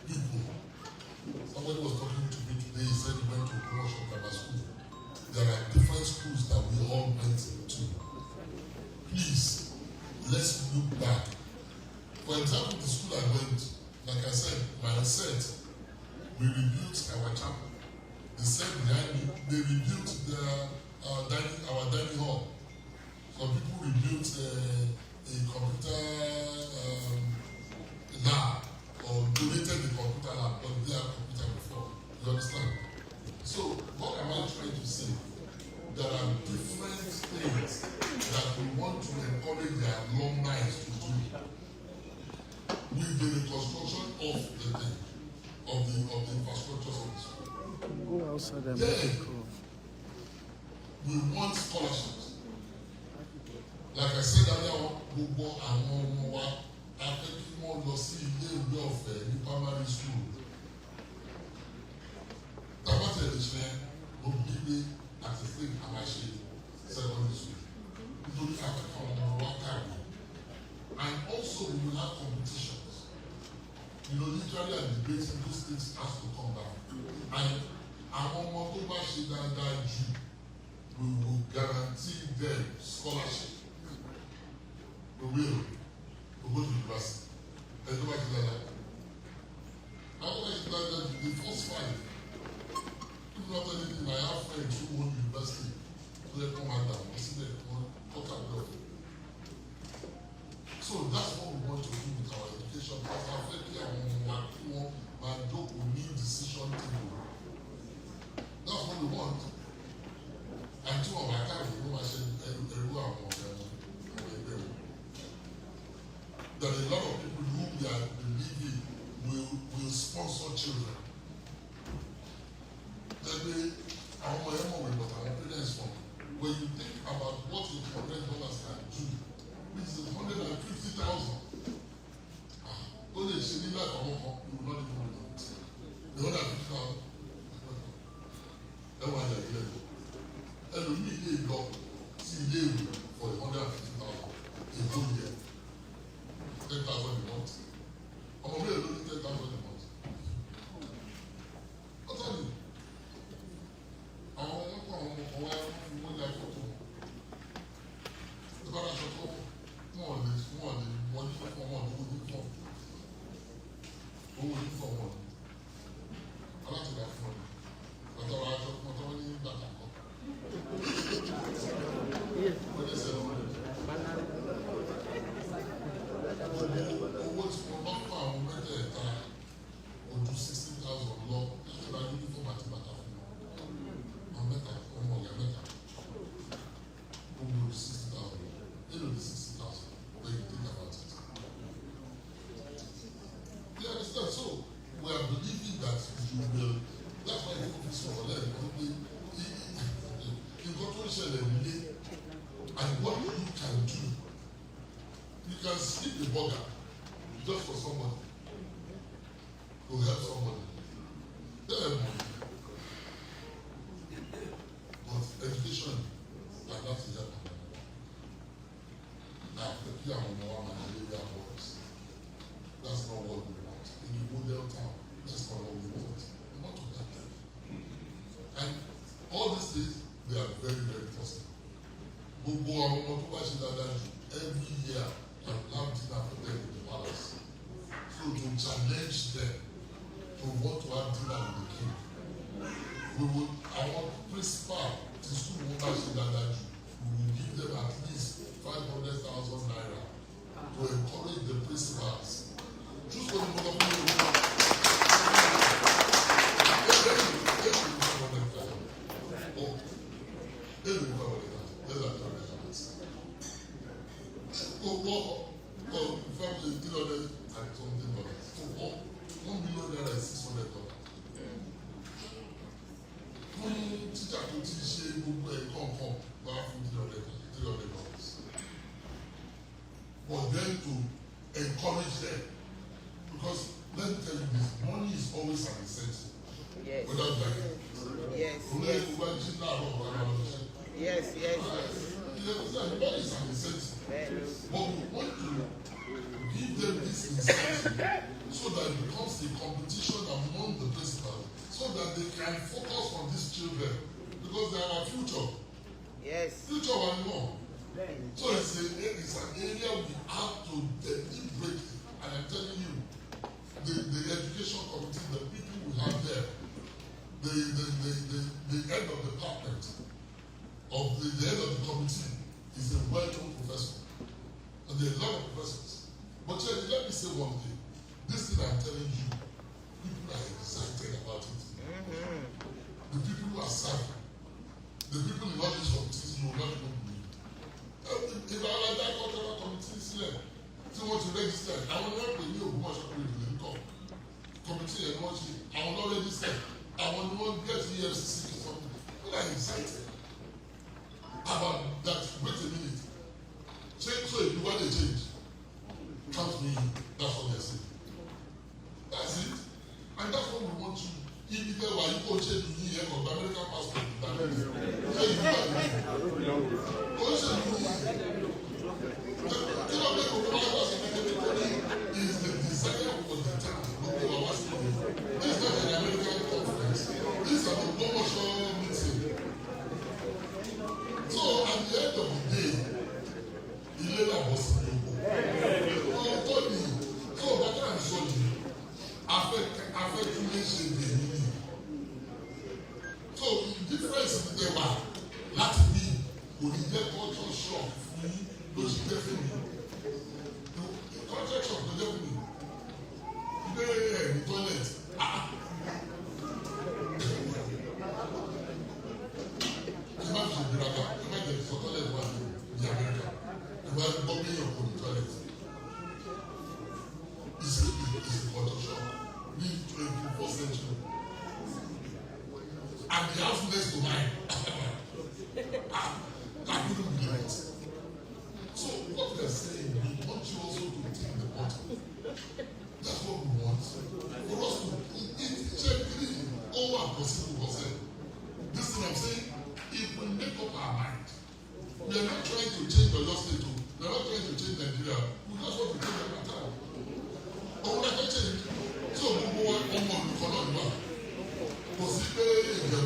people. Somebody was talking to me today, he said he went to Ogbomoso Grammar School. There are different schools that we all went to. Please, let's look back. For example, the school I went, like I said, my research, we rebuilt our chapel. The same behind me, they rebuilt our dining hall. Some people rebuilt a computer lab or donated the computer lab, but they had computer before. You understand? So, what am I trying to say? There are different things that we want to encourage the alumni to do with the reconstruction of the thing, of the infrastructure of the school. Go outside and make it cool. We want scholarships. Like I said earlier, gbogbo àwọn ọmọ wa a fẹ́ kí wọ́n lọ sí ilé ìwé ọ̀fẹ́ ní primary school. Tabata ìṣe òbílẹ̀ àti fún àmàṣe secondary school. Nítorí akẹ́kọ̀ọ́ ọmọ wa kàwé. And also we will have competitions. You know, literally and debating those things has to come down. And àwọn ọmọ tó bá ṣe dáadáa jù, we will guarantee them scholarship. We will go to university. And go back to that. After that, the first five, if not anything, I have friends who won university. So they come out and see them talk about it. So that's what we want to do with our education. Because I think we need decision table. That's what we want. And two of our time, we know I said, there are a lot of people who we are believing will sponsor children. Maybe our memory, but our parents from. When you think about what $100 can do, which is $150,000. Only if you like you will not even know it. The $150,000. That was the idea. And we need to see for $150,000 a whole year. 10,000 a month. I'm only losing 10,000 a month. I'll tell you. I want to And what you can do, you can sleep the burger just for somebody, to help somebody. But education cannot help. Now, the people are more Malaria boys. That's not what we want. In the model town, that's not what we want. We want to help them. And all these things, they are very, very possible. Gbogbo àwọn ọmọ tó bá ṣe dáadáa jù every year and have dinner for them in the palace. So to challenge them to want to have dinner with the king. We will, our principal to school wọ́n bá ṣe dáadáa jù, we will give them at least 500,000 naira to encourage the principals. Choose for the mother of the family $300 and something dollars. So $1 million is $600. Teacher to teach gbogbo ẹ̀kọ́ bá fún $300. But then to encourage them, because let me tell you this, money is always an incentive. Yes. Without that, Yes. yes. Money is an incentive. But we want to give them this incentive so that it becomes a competition among the principals, so that they can focus on these children, because they are our future. Yes. Future one more. So it's an area we have to deliberate, and I'm telling you, the education committee, the people we have there, the head of the department, the head of the committee is a well-known professor. And there are a lot of professors. But let me say one thing. This thing I'm telling you, people are excited about it. The people who are serving, the people in all these committees, you will not even believe. If I like that cultural committee, see what you register, I will not pay you Ogbomoso income. Committee and what I will not register. I will not get EFCC or something. People are excited about that. Wait a minute. Change, so if you want a change, count me in. That's what they're saying. That's it. And that's what we want you. If you tell why you go change the year of American passport, is the desire for the town. This is not an American conference. This is an Ogbomoso meeting. So at the end of the day, ìlera bọ̀ sí ọ̀hún tó ní tó bàtà ń sọ yìí afẹ́túnlé ṣe dè nílì. So the difference ti dẹ̀ wá láti bí oníjẹ́ culture shock fún ló ṣe jẹ́ fún mi. Culture shock ló jẹ́ fún mi. Ilé ẹ̀rí toilet. Ẹ má fi ṣe ìgbéraga, ẹ má jẹ́ ìfọ̀ toilet wà ní Amẹ́ríkà. Well, bombing your toilet is a culture shock. We 21st century. And the house next to mine. I couldn't believe it. So what we are saying, we want you also to take the bottom. That's what we want. For us to check all our possible concept. This thing I'm saying, if we make up our mind, we are not trying to change your state. We are not trying to change Nigeria. We just want to change the matter. But we are not change. So gbogbo wa ọmọ olùkọ́ náà ni wa. Kò sí pé ìjọba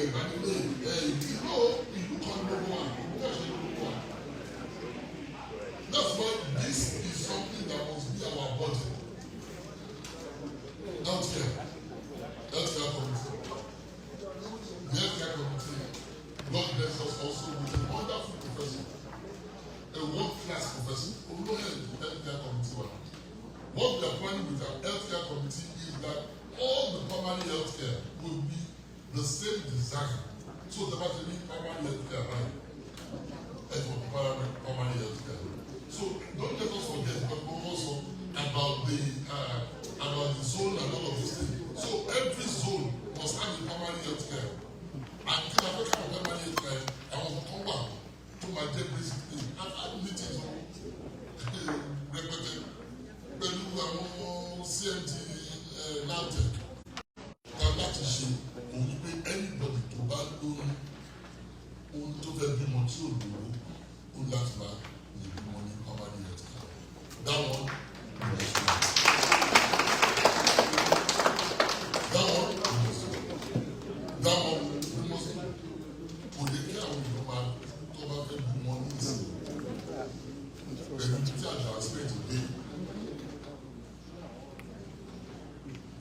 ìgbàlódé ìlú kan gbogbo wa. That's why this is something that must be our body. Healthcare committee. The healthcare committee. God bless us also with a wonderful professor. A world-class professor, who knows the healthcare committee. What we are planning with our healthcare committee is that all the permanent healthcare will be the same design. So the permanent healthcare, right? And for permanent healthcare. So don't let us forget, but also about the zone and all of these things. So every zone must have a permanent healthcare. máa jẹ́ basic thing. I've had meetings rẹpẹtẹ pẹ̀lú àwọn CMT LAUTECH ká láti ṣe òun pé anybody tó bá lóyún ohun tó fẹ́ bímọ tí ò lówó ó láti máa lè bímọ ní primary health care. That one we must do. Kò lè kí àwọn èèyàn máa tó bá fẹ́ bímọ ní ìsìn pẹ̀lú tí àjọ àspect dé.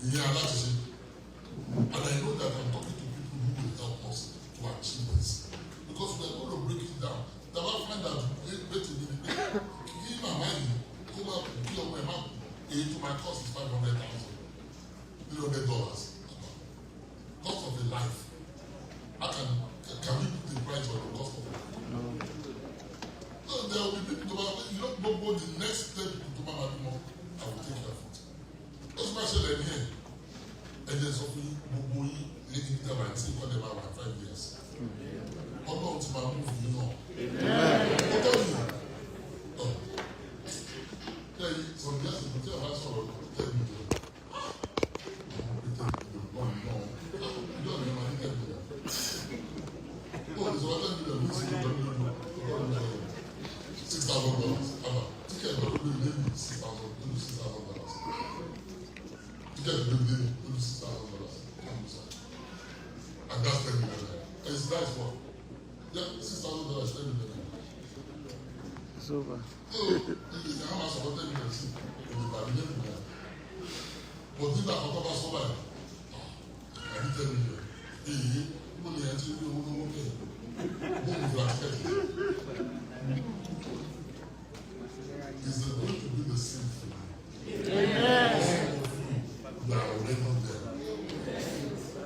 ìyẹn aláṣẹ and I know that I'm talking to people who will help us to achieve this because we are going to break it down. That I find out better than the kí màmá yìí kó máa kú kí ọmọ ẹ̀ máa kú èyí tó máa cost $500,000 cost of a life. How can we put the price on the cost of it? So there will be people to go the next step to Mama Bimo. I will take care of it. That's why I said here. And there's something gbogbo yìí ní ìdílé wa ti kọ́ lè máa wà 5 years. Ọlọ́run ti máa mú ìlú náà. Ọjọ́ yìí lẹ́yìn some years ago tí a bá sọ̀rọ̀ $10 million. Ìjọ mi máa ní $10 million. Ó ní sọ $10 million ní ìsìnkú $6,000. Àbá tíkẹ̀ ìgbàlódé lórí lẹ́yìn $6,000. Tíkẹ̀ ìgbàlódé lórí $6,000. And that's $10 million. And it's nice one. Yeah, $6,000, $10 million. It's over. So, it's how much about $10 million. It's about $10 million. But if I talk about somebody, I need $10 million. Hey, money and you know what okay. It's going to be the same thing. We are already there.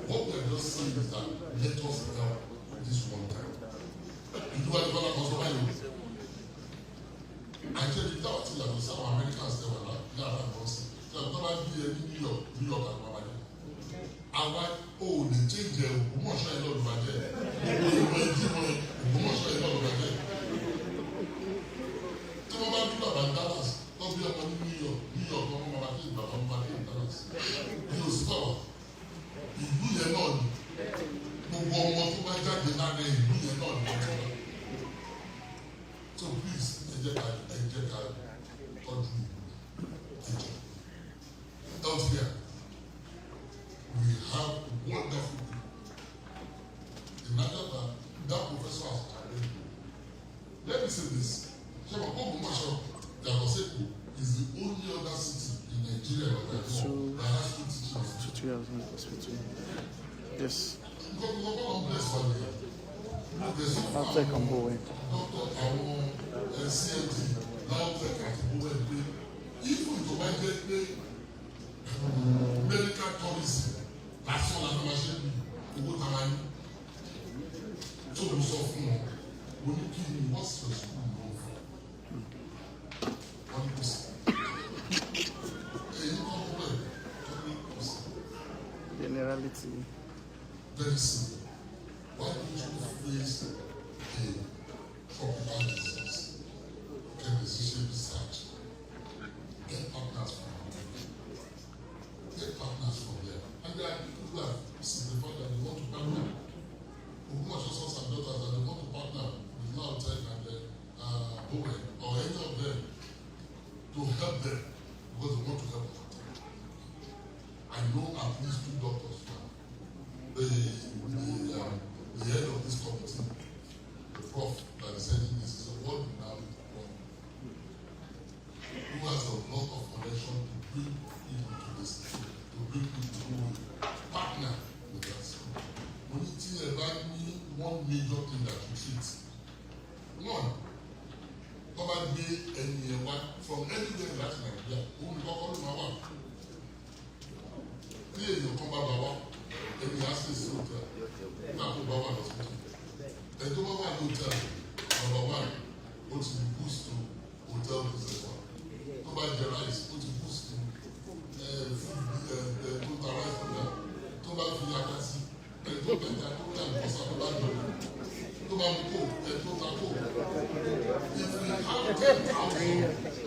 What we are just saying is that let us help this one time. You do what you want to consume. Actually, that was like some Americans they were like, yeah, that was. So I'm gonna be in New York and Mama. And like, oh, the change there, Ogbomoso is not over there. Ogbomoso is not over there. So Mama do about Dallas. Don't be up in New York, Mama did about Mama in Dallas. You stop. Ìlú yẹn náà ni gbogbo ọmọ tó bá jáde lára ìlú yẹn náà ni wọ́n wá. So please ẹ jẹ́ ká tọ́jú ẹ̀jẹ̀. Healthcare, we have wonderful people. Imagine that professor has carried. Let me say this. Ṣé mo kó Ogbomoso yàtọ̀ sẹ́kù is the only other city in Nigeria that has two teaching hospitals. Yes. I'll take on board. Even to my medical tourism, that's all I'm going to say. So we saw from when you give me what's your school known for? 1%. Generality. Very simple. Why don't you face a tropical disease? Get decision research. Get partners from there. And there are people who have seen the fact that they want to partner. Ogbomoso sons and daughters that they want to partner with LAUTECH and Bowen or any of them to help them because they want to help them. I know at least 2 doctors now. The head of this committee, the prof that is heading this, is a world-renowned prof who has a lot of connection to bring people to this, to bring people to partner with us. We need to evaluate one major thing that you treat. One, probably anyone from anywhere in Latin America, who will call them our tí èèyàn kan bá bá wá ẹni á sì sí hotel nígbà tó bá wà lọ́sọ̀tún ẹni tó bá wà ní hotel number 1 ó ti boost to hotel business wa tó bá jẹ rice ó ti boost to food tó ta rice fún yà tó bá fi yàtọ̀ sí ẹni tó bẹ̀rẹ̀ tó tà ní ọ̀sán tó bá jọ tó bá mú kó ẹ̀ tó ta kó. If we have 10,000